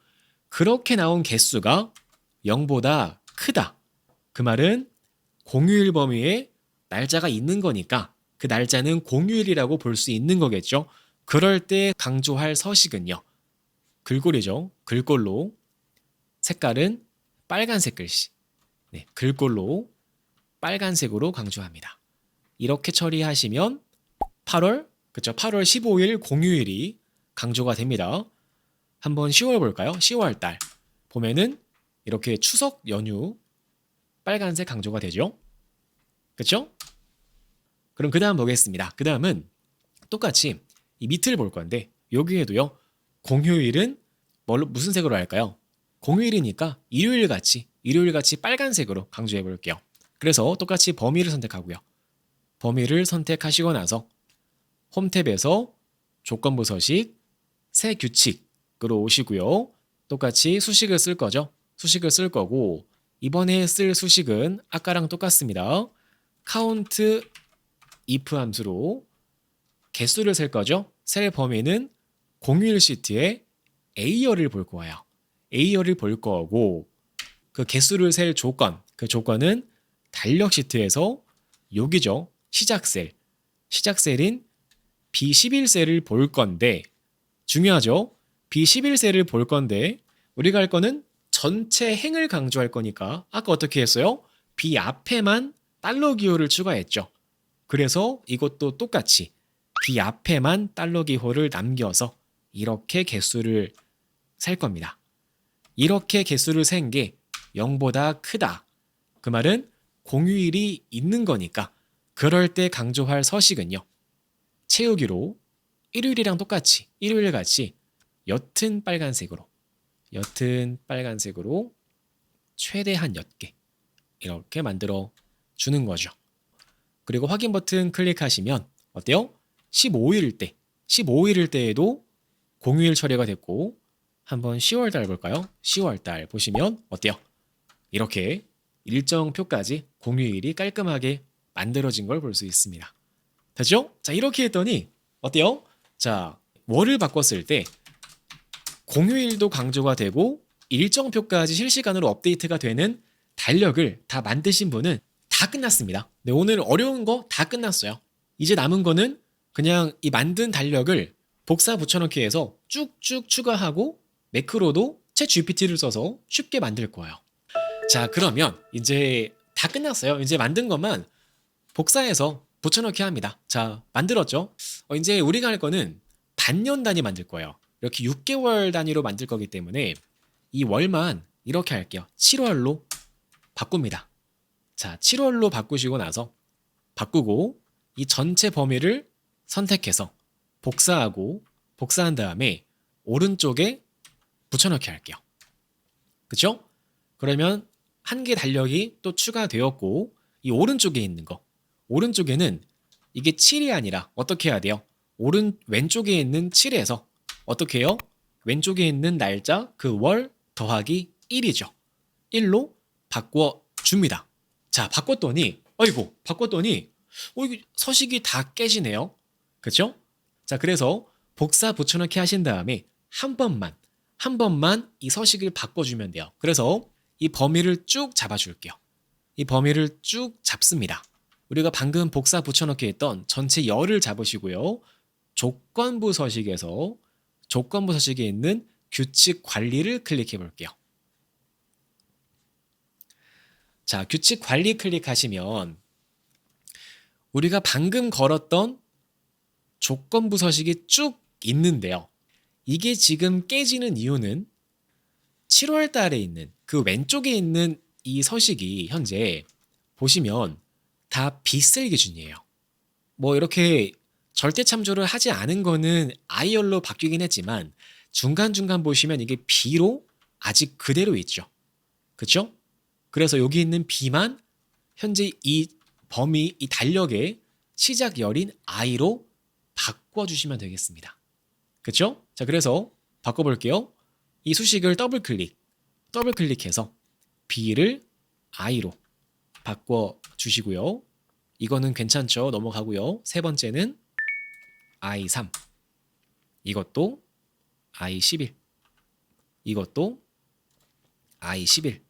S1: 그렇게 나온 개수가 0보다 크다. 그 말은 공휴일 범위에 날짜가 있는 거니까 그 날짜는 공휴일이라고 볼 수 있는 거겠죠. 그럴 때 강조할 서식은요. 글꼴이죠. 글꼴로 색깔은 빨간색 글씨. 네, 글꼴로 빨간색으로 강조합니다. 이렇게 처리하시면 8월 15일 공휴일이 강조가 됩니다. 한번 10월 볼까요? 10월 달 보면은 이렇게 추석 연휴 빨간색 강조가 되죠. 그렇죠? 그럼 그 다음 보겠습니다. 그 다음은 똑같이 이 밑을 볼 건데 여기에도요. 공휴일은 무슨 색으로 할까요? 공휴일이니까 일요일같이 빨간색으로 강조해 볼게요. 그래서 똑같이 범위를 선택하고요. 범위를 선택하시고 나서 홈 탭에서 조건부 서식 새 규칙으로 오시고요. 똑같이 수식을 쓸 거죠. 수식을 쓸 거고 이번에 쓸 수식은 아까랑 똑같습니다. count if 함수로 개수를 셀 거죠. 셀 범위는 공휴일 시트에 A열을 볼 거예요. A열을 볼 거고 그 개수를 셀 조건, 그 조건은 달력 시트에서 여기죠. 시작셀인 B11셀을 볼 건데 중요하죠. B11셀을 볼 건데 우리가 할 거는 전체 행을 강조할 거니까 아까 어떻게 했어요? B 앞에만 달러 기호를 추가했죠. 그래서 이것도 똑같이 B 앞에만 달러 기호를 남겨서 이렇게 개수를 셀 겁니다. 이렇게 개수를 센 게 0보다 크다. 그 말은 공휴일이 있는 거니까 그럴 때 강조할 서식은요. 채우기로 일요일이랑 똑같이 일요일같이 옅은 빨간색으로 최대한 옅게 이렇게 만들어 주는 거죠. 그리고 확인 버튼 클릭하시면 어때요? 15일일 때에도 공휴일 처리가 됐고 한번 10월 달 볼까요? 10월 달 보시면 어때요? 이렇게 일정표까지 공휴일이 깔끔하게 만들어진 걸 볼 수 있습니다. 됐죠? 자, 이렇게 했더니 어때요? 자, 월을 바꿨을 때 공휴일도 강조가 되고 일정표까지 실시간으로 업데이트가 되는 달력을 다 만드신 분은 다 끝났습니다. 네, 오늘 어려운 거 다 끝났어요. 이제 남은 거는 그냥 이 만든 달력을 복사 붙여넣기 해서 쭉쭉 추가하고 매크로도 챗 GPT를 써서 쉽게 만들 거예요. 자, 그러면 이제 다 끝났어요. 이제 만든 것만 복사해서 붙여넣기 합니다. 자, 만들었죠? 이제 우리가 할 거는 반년 단위 만들 거예요. 이렇게 6개월 단위로 만들 거기 때문에 이 월만 이렇게 할게요. 7월로 바꿉니다. 자, 7월로 바꾸시고 나서 바꾸고 이 전체 범위를 선택해서 복사한 다음에 오른쪽에 붙여넣기 할게요. 그쵸? 그러면 한 개 달력이 또 추가되었고 이 오른쪽에 있는 거 오른쪽에는 이게 7이 아니라 어떻게 해야 돼요? 왼쪽에 있는 7에서 어떻게 해요? 왼쪽에 있는 날짜 그 월 더하기 1이죠. 1로 바꿔줍니다. 자, 바꿨더니 이거 서식이 다 깨지네요. 그쵸? 자, 그래서 복사 붙여넣기 하신 다음에 한 번만 이 서식을 바꿔주면 돼요. 그래서 이 범위를 쭉 잡아줄게요. 이 범위를 쭉 잡습니다. 우리가 방금 복사 붙여넣기 했던 전체 열을 잡으시고요. 조건부 서식에 있는 규칙 관리를 클릭해 볼게요. 자, 규칙 관리 클릭하시면 우리가 방금 걸었던 조건부 서식이 쭉 있는데요. 이게 지금 깨지는 이유는 7월 달에 있는 그 왼쪽에 있는 이 서식이 현재 보시면 다 비셀 기준이에요. 뭐 이렇게 절대 참조를 하지 않은 거는 IR로 바뀌긴 했지만 중간중간 보시면 이게 B로 아직 그대로 있죠. 그쵸? 그래서 여기 있는 B만 현재 이 범위, 이 달력의 시작 열인 I로 바꿔주시면 되겠습니다. 그쵸? 자, 그래서 바꿔볼게요. 이 수식을 더블클릭해서 B를 I로 바꿔주시고요. 이거는 괜찮죠? 넘어가고요. 세 번째는 I3, 이것도 I11, 이것도 I11,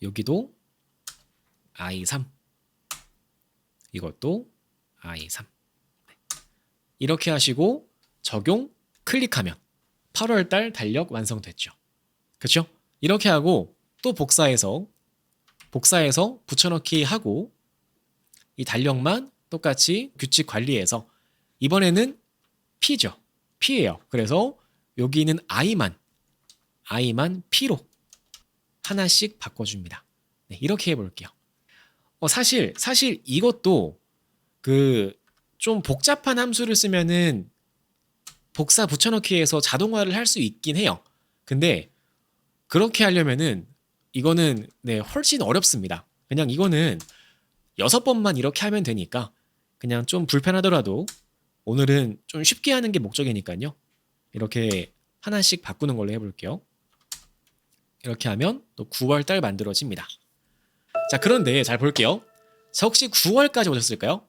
S1: 여기도 I3, 이것도 I3. 이렇게 하시고 적용 클릭하면 8월달 달력 완성됐죠. 그쵸? 이렇게 하고 또 복사해서 붙여넣기 하고 이 달력만 똑같이 규칙 관리해서 이번에는 P죠. P예요. 그래서 여기 있는 I만 P로 하나씩 바꿔줍니다. 네, 이렇게 해볼게요. 사실 이것도 좀 복잡한 함수를 쓰면은 복사 붙여넣기에서 자동화를 할 수 있긴 해요. 근데 그렇게 하려면은 이거는 훨씬 어렵습니다. 그냥 이거는 6번만 이렇게 하면 되니까 그냥 좀 불편하더라도 오늘은 좀 쉽게 하는 게 목적이니까요. 이렇게 하나씩 바꾸는 걸로 해볼게요. 이렇게 하면 또 9월달 만들어집니다. 자, 그런데 잘 볼게요. 자, 혹시 9월까지 오셨을까요?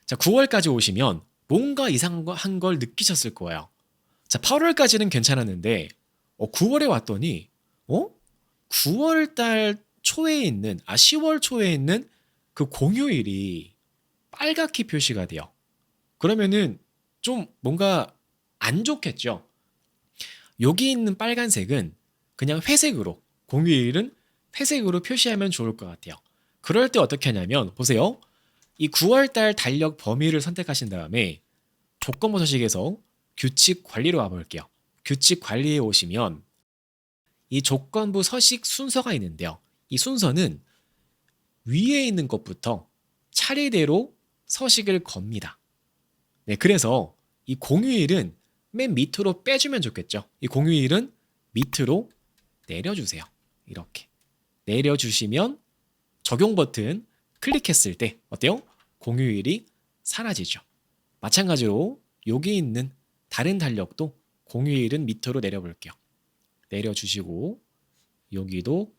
S1: 자, 9월까지 오시면 뭔가 이상한 걸 느끼셨을 거예요. 자, 8월까지는 괜찮았는데 9월에 왔더니 9월달 초에 있는 10월 초에 있는 그 공휴일이 빨갛게 표시가 돼요. 그러면은 좀 뭔가 안 좋겠죠. 여기 있는 빨간색은 그냥 회색으로, 공휴일은 회색으로 표시하면 좋을 것 같아요. 그럴 때 어떻게 하냐면 보세요. 이 9월달 달력 범위를 선택하신 다음에 조건부 서식에서 규칙 관리로 와볼게요. 규칙 관리에 오시면 이 조건부 서식 순서가 있는데요. 이 순서는 위에 있는 것부터 차례대로 서식을 겁니다. 네, 그래서 이 공휴일은 맨 밑으로 빼주면 좋겠죠. 이 공휴일은 밑으로 내려주세요. 이렇게 내려주시면 적용 버튼 클릭했을 때 어때요? 공휴일이 사라지죠. 마찬가지로 여기 있는 다른 달력도 공휴일은 밑으로 내려볼게요. 내려주시고 여기도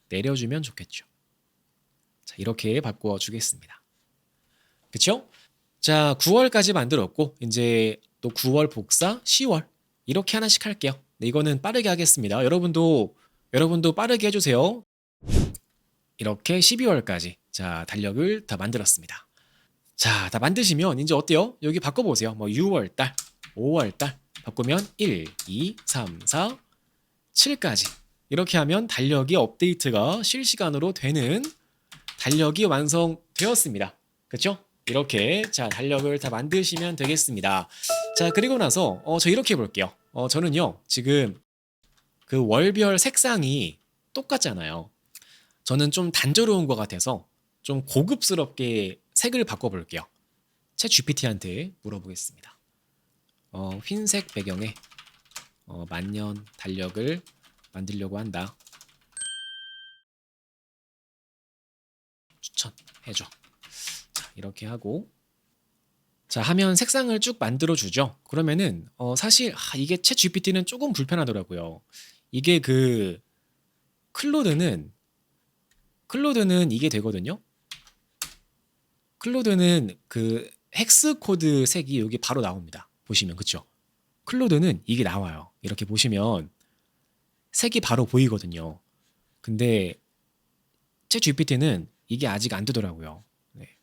S1: 내려주면 좋겠죠. 자, 이렇게 바꿔 주겠습니다. 그쵸? 자, 9월까지 만들었고 이제 또 9월 복사, 10월 이렇게 하나씩 할게요. 네, 이거는 빠르게 하겠습니다. 여러분도 빠르게 해주세요. 이렇게 12월까지 자, 달력을 다 만들었습니다. 자, 다 만드시면 이제 어때요? 여기 바꿔보세요. 뭐 6월달, 5월달 바꾸면 1, 2, 3, 4, 7까지 이렇게 하면 달력이 업데이트가 실시간으로 되는 달력이 완성되었습니다. 그렇죠? 이렇게 자, 달력을 다 만드시면 되겠습니다. 자, 그리고 나서 저 이렇게 해볼게요. 저는요 지금 그 월별 색상이 똑같잖아요. 저는 좀 단조로운 것 같아서 좀 고급스럽게 색을 바꿔볼게요. 챗 GPT한테 물어보겠습니다. 흰색 배경에 만년 달력을 만들려고 한다. 추천해줘. 자, 이렇게 하고 자 하면 색상을 쭉 만들어 주죠. 그러면은 사실 이게 챗 GPT는 조금 불편하더라고요. 이게 그 클로드는 이게 되거든요. 클로드는 그 헥스 코드 색이 여기 바로 나옵니다. 보시면 그쵸? 클로드는 이게 나와요. 이렇게 보시면 색이 바로 보이거든요. 근데 챗 GPT는 이게 아직 안 되더라고요. 네.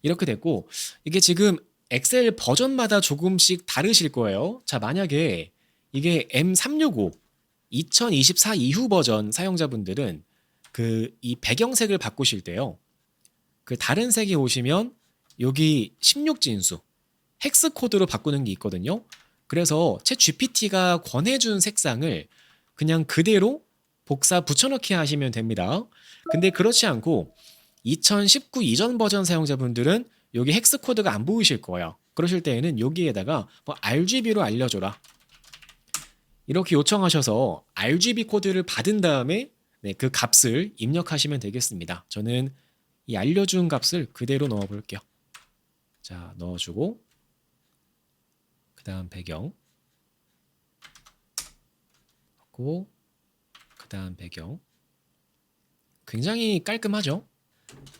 S1: 이렇게 됐고 이게 지금 엑셀 버전마다 조금씩 다르실 거예요. 자, 만약에 이게 M365 2024 이후 버전 사용자분들은 그 이 배경색을 바꾸실 때요. 그 다른 색에 오시면 여기 16진수 헥스 코드로 바꾸는 게 있거든요. 그래서 챗 GPT가 권해준 색상을 그냥 그대로 복사 붙여넣기 하시면 됩니다. 근데 그렇지 않고 2019 이전 버전 사용자분들은 여기 헥스 코드가 안 보이실 거예요. 그러실 때에는 여기에다가 뭐 RGB로 알려줘라 이렇게 요청하셔서 RGB 코드를 받은 다음에 네, 그 값을 입력하시면 되겠습니다. 저는 이 알려준 값을 그대로 넣어 볼게요. 자, 넣어주고 그 다음 배경 넣고 그 다음 배경 굉장히 깔끔하죠?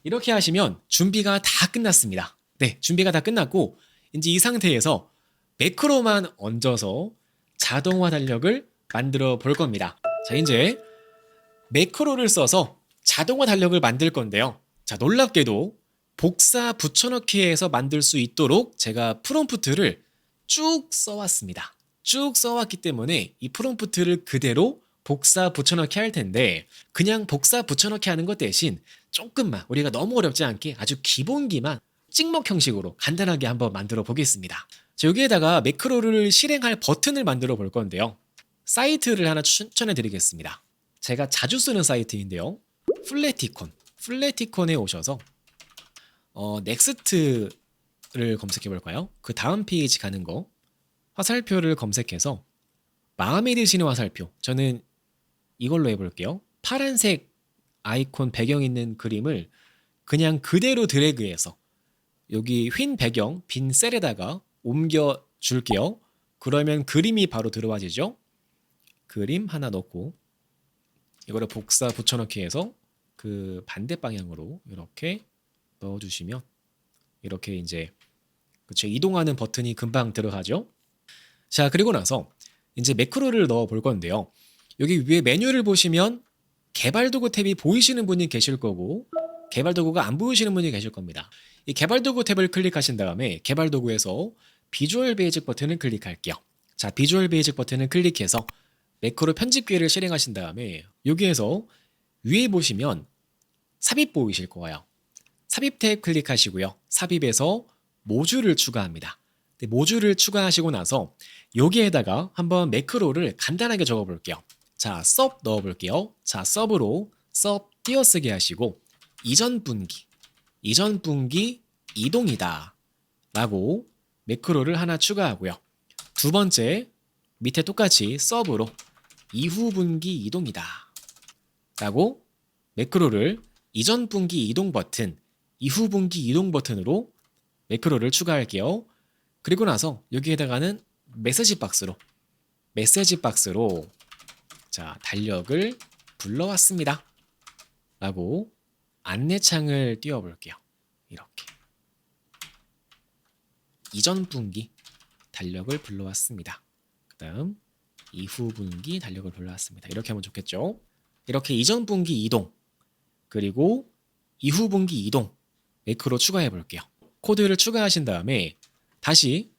S1: 이렇게 하시면 준비가 다 끝났습니다. 네, 준비가 다 끝났고 이제 이 상태에서 매크로만 얹어서 자동화 달력을 만들어 볼 겁니다. 자, 이제 매크로를 써서 자동화 달력을 만들 건데요. 자, 놀랍게도 복사 붙여넣기해서 만들 수 있도록 제가 프롬프트를 쭉 써왔습니다. 쭉 써왔기 때문에 이 프롬프트를 그대로 복사 붙여넣기 할 텐데 그냥 복사 붙여넣기 하는 것 대신 조금만 우리가 너무 어렵지 않게 아주 기본기만 찍먹 형식으로 간단하게 한번 만들어 보겠습니다. 자, 여기에다가 매크로를 실행할 버튼을 만들어 볼 건데요. 사이트를 하나 추천해 드리겠습니다. 제가 자주 쓰는 사이트인데요. 플래티콘에 오셔서 넥스트를 검색해 볼까요? 그 다음 페이지 가는 거 화살표를 검색해서 마음에 드시는 화살표 저는 이걸로 해볼게요. 파란색 아이콘 배경 있는 그림을 그냥 그대로 드래그해서 여기 휜 배경 빈 셀에다가 옮겨 줄게요. 그러면 그림이 바로 들어와지죠. 그림 하나 넣고 이거를 복사 붙여넣기 해서 그 반대 방향으로 이렇게 넣어주시면 이렇게 이제 그쵸 이동하는 버튼이 금방 들어가죠. 자, 그리고 나서 이제 매크로를 넣어 볼 건데요. 여기 위에 메뉴를 보시면 개발도구 탭이 보이시는 분이 계실 거고 개발도구가 안 보이시는 분이 계실 겁니다. 이 개발도구 탭을 클릭하신 다음에 개발도구에서 비주얼 베이직 버튼을 클릭할게요. 자, 비주얼 베이직 버튼을 클릭해서 매크로 편집 기회를 실행하신 다음에 여기에서 위에 보시면 삽입 보이실 거예요. 삽입 탭 클릭하시고요. 삽입에서 모듈을 추가합니다. 모듈을 추가하시고 나서 여기에다가 한번 매크로를 간단하게 적어 볼게요. 자, sub 넣어 볼게요. 자, sub으로 sub 띄어쓰기 하시고 이전 분기 이동이다 라고 매크로를 하나 추가하고요. 두 번째 밑에 똑같이 sub으로 이후 분기 이동이다 라고 매크로를 이전 분기 이동 버튼 이후 분기 이동 버튼으로 매크로를 추가할게요. 그리고 나서 여기에다가는 메시지 박스로 자, 달력을 불러왔습니다 라고 안내창을 띄워볼게요. 이렇게 이전 분기 달력을 불러왔습니다. 그 다음 이후 분기 달력을 불러왔습니다. 이렇게 하면 좋겠죠. 이렇게 이전 분기 이동 그리고 이후 분기 이동 매크로 추가해 볼게요. 코드를 추가하신 다음에 다시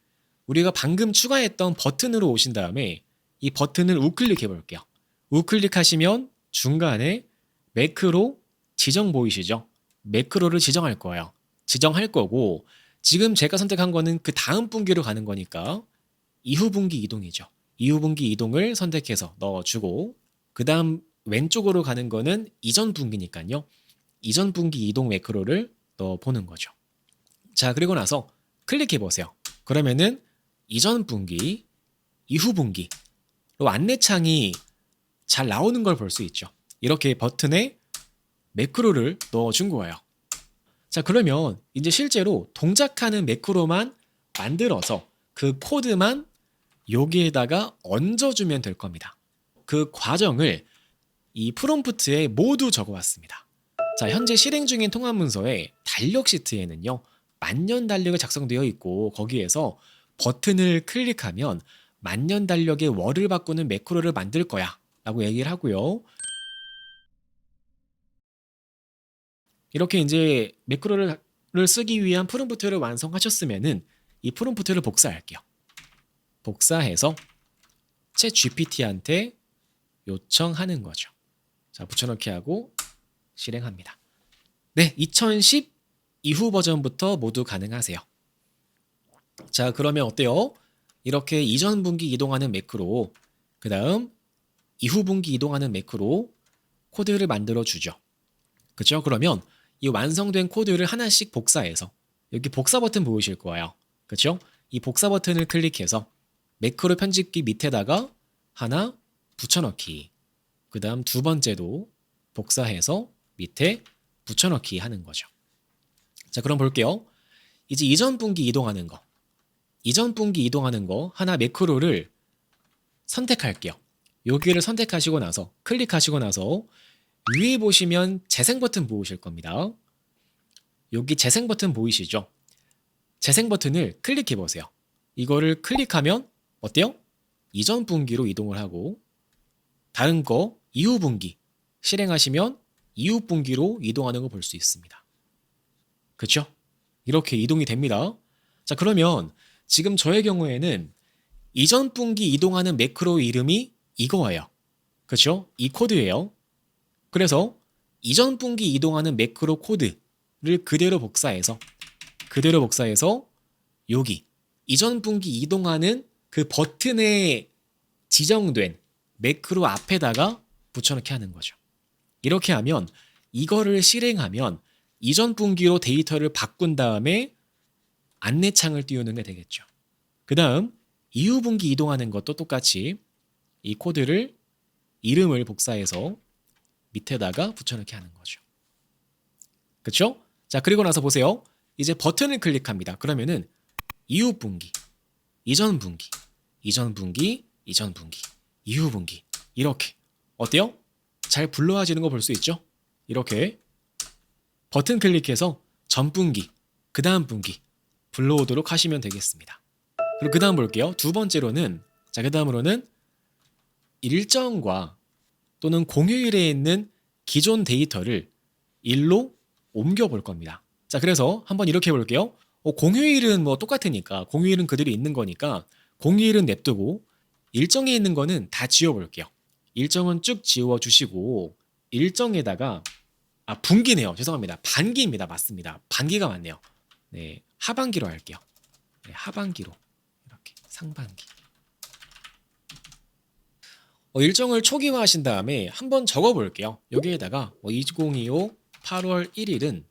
S1: 우리가 방금 추가했던 버튼으로 오신 다음에 이 버튼을 우클릭해 볼게요. 우클릭하시면 중간에 매크로 지정 보이시죠? 매크로를 지정할 거예요. 지정할 거고 지금 제가 선택한 거는 그 다음 분기로 가는 거니까 이후 분기 이동이죠. 이후 분기 이동을 선택해서 넣어주고 그 다음 왼쪽으로 가는 거는 이전 분기니까요. 이전 분기 이동 매크로를 넣어보는 거죠. 자, 그리고 나서 클릭해 보세요. 그러면은 이전 분기, 이후 분기로 안내창이 잘 나오는 걸 볼 수 있죠. 이렇게 버튼에 매크로를 넣어준 거예요. 자, 그러면 이제 실제로 동작하는 매크로만 만들어서 그 코드만 여기에다가 얹어주면 될 겁니다. 그 과정을 이 프롬프트에 모두 적어왔습니다. 자, 현재 실행 중인 통합 문서에 달력 시트에는요, 만년 달력이 작성되어 있고 거기에서 버튼을 클릭하면 만년 달력의 월을 바꾸는 매크로를 만들 거야 라고 얘기를 하고요. 이렇게 이제 매크로를 쓰기 위한 프롬프트를 완성하셨으면은 이 프롬프트를 복사할게요. 복사해서 챗 GPT한테 요청하는 거죠. 자, 붙여넣기 하고 실행합니다. 네, 2010 이후 버전부터 모두 가능하세요. 자, 그러면 어때요? 이렇게 이전 분기 이동하는 매크로, 그 다음 이후 분기 이동하는 매크로 코드를 만들어 주죠. 그렇죠? 그러면 이 완성된 코드를 하나씩 복사해서 여기 복사 버튼 보이실 거예요. 그렇죠? 이 복사 버튼을 클릭해서 매크로 편집기 밑에다가 하나 붙여넣기, 그 다음 두 번째도 복사해서 밑에 붙여넣기 하는 거죠. 자, 그럼 볼게요. 이제 이전 분기 이동하는 거, 이전 분기 이동하는 거 하나 매크로를 선택할게요. 여기를 선택하시고 나서 클릭하시고 나서 위에 보시면 재생 버튼 보이실 겁니다. 여기 재생 버튼 보이시죠? 재생 버튼을 클릭해 보세요. 이거를 클릭하면 어때요? 이전 분기로 이동을 하고 다른 거 이후 분기 실행하시면 이후 분기로 이동하는 거 볼 수 있습니다. 그렇죠? 이렇게 이동이 됩니다. 자, 그러면 지금 저의 경우에는 이전 분기 이동하는 매크로 이름이 이거예요. 그렇죠? 이 코드예요. 그래서 이전 분기 이동하는 매크로 코드를 그대로 복사해서 여기 이전 분기 이동하는 그 버튼에 지정된 매크로 앞에다가 붙여넣기 하는 거죠. 이렇게 하면 이거를 실행하면 이전 분기로 데이터를 바꾼 다음에 안내창을 띄우는 게 되겠죠. 그 다음 이후 분기 이동하는 것도 똑같이 이 코드를 이름을 복사해서 밑에다가 붙여넣기 하는 거죠. 그렇죠? 자, 그리고 나서 보세요. 이제 버튼을 클릭합니다. 그러면은 이후 분기, 이전 분기, 이전 분기, 이전 분기, 이후 분기 이렇게 어때요? 잘 불러와지는 거 볼 수 있죠? 이렇게 버튼 클릭해서 전 분기, 그 다음 분기 불러오도록 하시면 되겠습니다. 그리고 그 다음 볼게요. 두 번째로는 그 다음으로는 일정과 또는 공휴일에 있는 기존 데이터를 일로 옮겨 볼 겁니다. 자, 그래서 한번 이렇게 해볼게요. 공휴일은 뭐 똑같으니까 공휴일은 그대로 있는 거니까 공휴일은 냅두고 일정에 있는 거는 다 지워볼게요. 일정은 쭉 지워주시고 일정에다가 분기네요. 죄송합니다. 반기입니다. 맞습니다. 반기가 맞네요. 네, 하반기로 할게요. 네, 하반기로 이렇게 상반기. 일정을 초기화하신 다음에 한번 적어볼게요. 여기에다가 2025 8월 1일은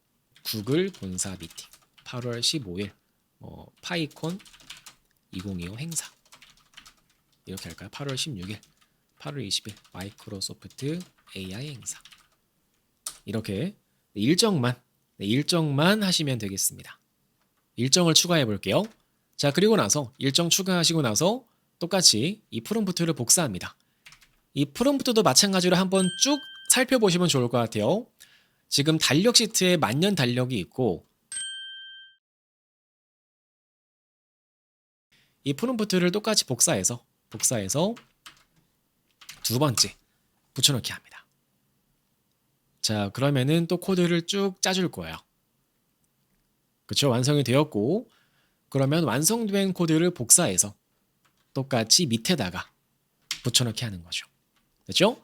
S1: 구글 본사 미팅, 8월 15일 파이콘 2025 행사 이렇게 할까요? 8월 16일, 8월 20일 마이크로소프트 AI 행사 이렇게 일정만 하시면 되겠습니다. 일정을 추가해 볼게요. 자, 그리고 나서 일정 추가하시고 나서 똑같이 이 프롬프트를 복사합니다. 이 프롬프트도 마찬가지로 한번 쭉 살펴보시면 좋을 것 같아요. 지금 달력 시트에 만년 달력이 있고 이 프롬프트를 똑같이 복사해서 두 번째 붙여넣기 합니다. 자, 그러면은 또 코드를 쭉 짜줄 거예요. 그렇죠? 완성이 되었고 그러면 완성된 코드를 복사해서 똑같이 밑에다가 붙여넣기 하는 거죠. 됐죠?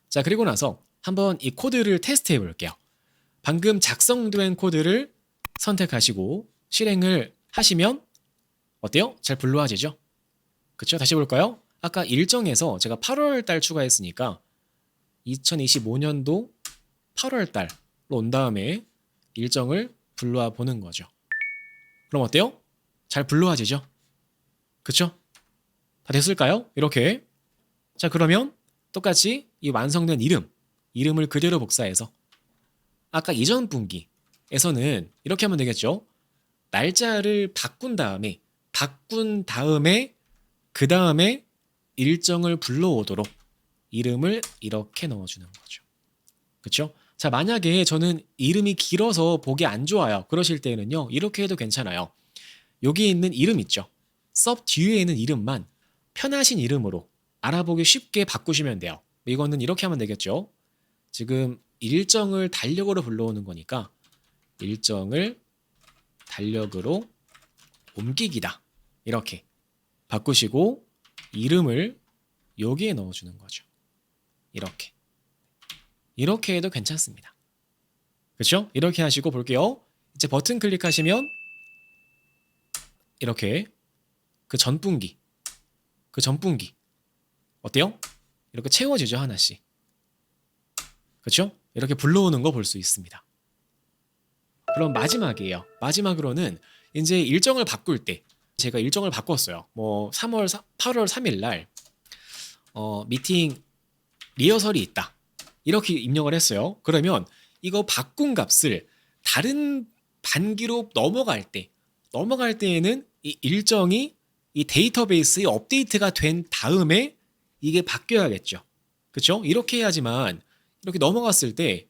S1: 자, 그리고 나서 한번 이 코드를 테스트해 볼게요. 방금 작성된 코드를 선택하시고 실행을 하시면 어때요? 잘 불러와지죠? 그쵸? 다시 볼까요? 아까 일정에서 제가 8월 달 추가했으니까 2025년도 8월 달로 온 다음에 일정을 불러와 보는 거죠. 그럼 어때요? 잘 불러와지죠? 그쵸? 다 됐을까요? 이렇게. 자, 그러면 똑같이 이 완성된 이름을 그대로 복사해서 아까 이전 분기에서는 이렇게 하면 되겠죠? 날짜를 바꾼 다음에 그 다음에 일정을 불러오도록 이름을 이렇게 넣어주는 거죠. 그쵸? 자, 만약에 저는 이름이 길어서 보기 안 좋아요. 그러실 때는요, 이렇게 해도 괜찮아요. 여기 있는 이름 있죠? 섭 뒤에 있는 이름만 편하신 이름으로 알아보기 쉽게 바꾸시면 돼요. 이거는 이렇게 하면 되겠죠? 지금 일정을 달력으로 불러오는 거니까 일정을 달력으로 옮기기다. 이렇게 바꾸시고 이름을 여기에 넣어주는 거죠. 이렇게 해도 괜찮습니다. 그렇죠? 이렇게 하시고 볼게요. 이제 버튼 클릭하시면 이렇게 그 전분기 어때요? 이렇게 채워지죠, 하나씩. 그렇죠? 이렇게 불러오는 거 볼 수 있습니다. 그럼 마지막이에요. 마지막으로는 이제 일정을 바꿀 때 제가 일정을 바꿨어요. 뭐 8월 3일 날 미팅 리허설이 있다. 이렇게 입력을 했어요. 그러면 이거 바꾼 값을 다른 반기로 넘어갈 때에는 이 일정이 이 데이터베이스에 업데이트가 된 다음에 이게 바뀌어야겠죠. 그렇죠? 이렇게 해야지만 이렇게 넘어갔을 때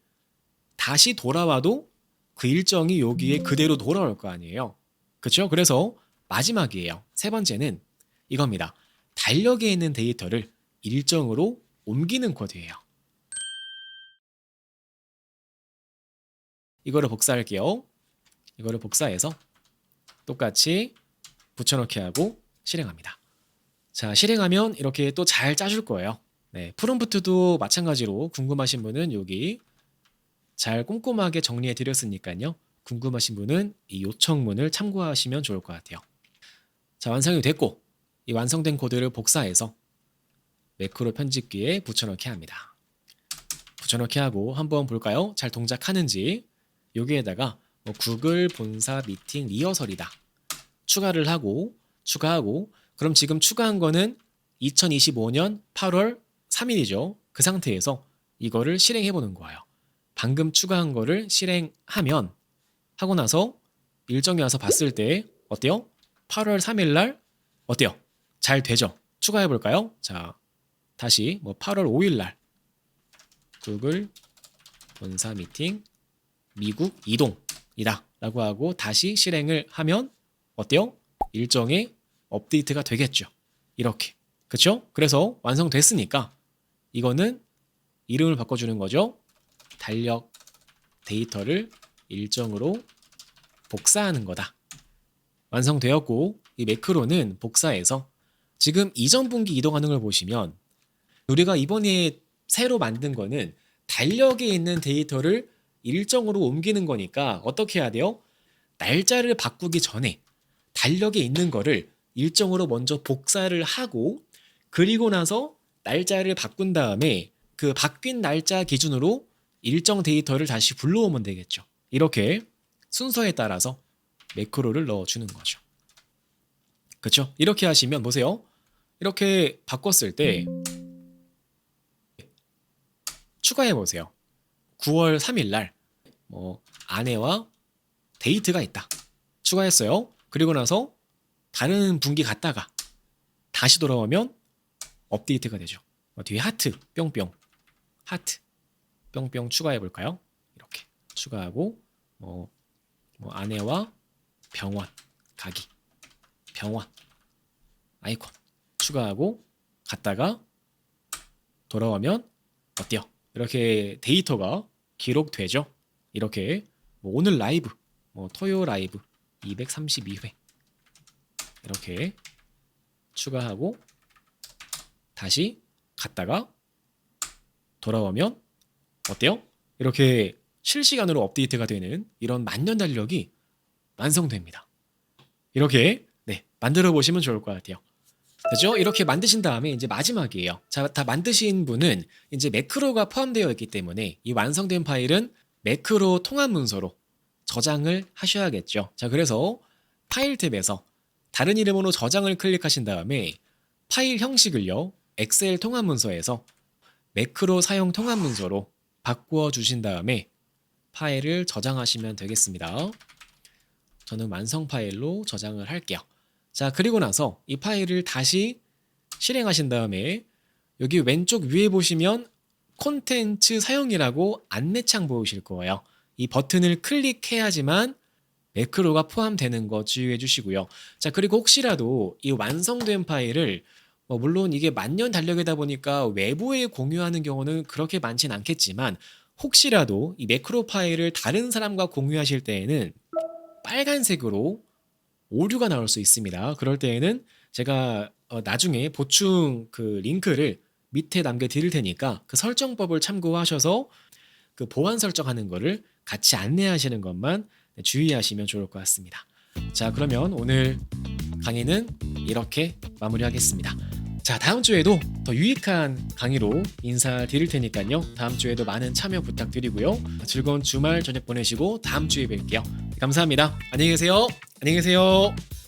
S1: 다시 돌아와도 그 일정이 여기에 그대로 돌아올 거 아니에요. 그렇죠? 그래서 마지막이에요. 세 번째는 이겁니다. 달력에 있는 데이터를 일정으로 옮기는 코드예요. 이거를 복사할게요. 이거를 복사해서 똑같이 붙여넣기 하고 실행합니다. 자, 실행하면 이렇게 또 잘 짜줄 거예요. 네, 프롬프트도 마찬가지로 궁금하신 분은 여기 잘 꼼꼼하게 정리해 드렸으니까요. 궁금하신 분은 이 요청문을 참고하시면 좋을 것 같아요. 자, 완성이 됐고 이 완성된 코드를 복사해서 매크로 편집기에 붙여넣기 합니다. 붙여넣기 하고 한번 볼까요? 잘 동작하는지. 여기에다가 뭐 구글 본사 미팅 리허설이다. 추가하고 그럼 지금 추가한 거는 2025년 8월 3일이죠. 그 상태에서 이거를 실행해 보는 거예요. 방금 추가한 거를 실행하면 하고 나서 일정이 와서 봤을 때 어때요? 8월 3일 날 어때요? 잘 되죠? 추가해 볼까요? 자, 다시 뭐 8월 5일 날 구글 본사 미팅 미국 이동이다 라고 하고 다시 실행을 하면 어때요? 일정에 업데이트가 되겠죠. 이렇게. 그쵸? 그래서 완성됐으니까 이거는 이름을 바꿔주는 거죠. 달력 데이터를 일정으로 복사하는 거다. 완성되었고 이 매크로는 복사해서 지금 이전 분기 이동하는 걸 보시면 우리가 이번에 새로 만든 거는 달력에 있는 데이터를 일정으로 옮기는 거니까 어떻게 해야 돼요? 날짜를 바꾸기 전에 달력에 있는 거를 일정으로 먼저 복사를 하고 그리고 나서 날짜를 바꾼 다음에 그 바뀐 날짜 기준으로 일정 데이터를 다시 불러오면 되겠죠. 이렇게 순서에 따라서 매크로를 넣어주는 거죠. 그렇죠? 이렇게 하시면 보세요. 이렇게 바꿨을 때 추가해 보세요. 9월 3일 날 아내와 데이트가 있다. 추가했어요. 그리고 나서 다른 분기 갔다가 다시 돌아오면 업데이트가 되죠. 뒤에 하트 뿅뿅 하트 뿅뿅 추가해 볼까요? 이렇게 추가하고 아내와 병원 가기 병원 아이콘 추가하고 갔다가 돌아오면 어때요? 이렇게 데이터가 기록되죠. 이렇게 오늘 라이브 토요 라이브 232회 이렇게 추가하고 다시 갔다가 돌아오면 어때요? 이렇게 실시간으로 업데이트가 되는 이런 만년 달력이 완성됩니다. 이렇게 만들어 보시면 좋을 것 같아요. 그죠? 이렇게 만드신 다음에 이제 마지막이에요. 자, 다 만드신 분은 이제 매크로가 포함되어 있기 때문에 이 완성된 파일은 매크로 통합 문서로 저장을 하셔야겠죠. 자, 그래서 파일 탭에서 다른 이름으로 저장을 클릭하신 다음에 파일 형식을요, 엑셀 통합 문서에서 매크로 사용 통합 문서로 바꾸어 주신 다음에 파일을 저장하시면 되겠습니다. 저는 완성 파일로 저장을 할게요. 자, 그리고 나서 이 파일을 다시 실행하신 다음에 여기 왼쪽 위에 보시면 콘텐츠 사용이라고 안내창 보이실 거예요. 이 버튼을 클릭해야지만 매크로가 포함되는 거 주의해 주시고요. 자, 그리고 혹시라도 이 완성된 파일을 물론 이게 만년 달력이다 보니까 외부에 공유하는 경우는 그렇게 많진 않겠지만 혹시라도 이 매크로 파일을 다른 사람과 공유하실 때에는 빨간색으로 오류가 나올 수 있습니다. 그럴 때에는 제가 나중에 보충 그 링크를 밑에 남겨드릴 테니까 그 설정법을 참고하셔서 그 보안 설정하는 거를 같이 안내하시는 것만 주의하시면 좋을 것 같습니다. 자, 그러면 오늘 강의는 이렇게 마무리하겠습니다. 자, 다음 주에도 더 유익한 강의로 인사드릴 테니까요. 다음 주에도 많은 참여 부탁드리고요. 즐거운 주말 저녁 보내시고 다음 주에 뵐게요. 감사합니다. 안녕히 계세요. 안녕히 계세요.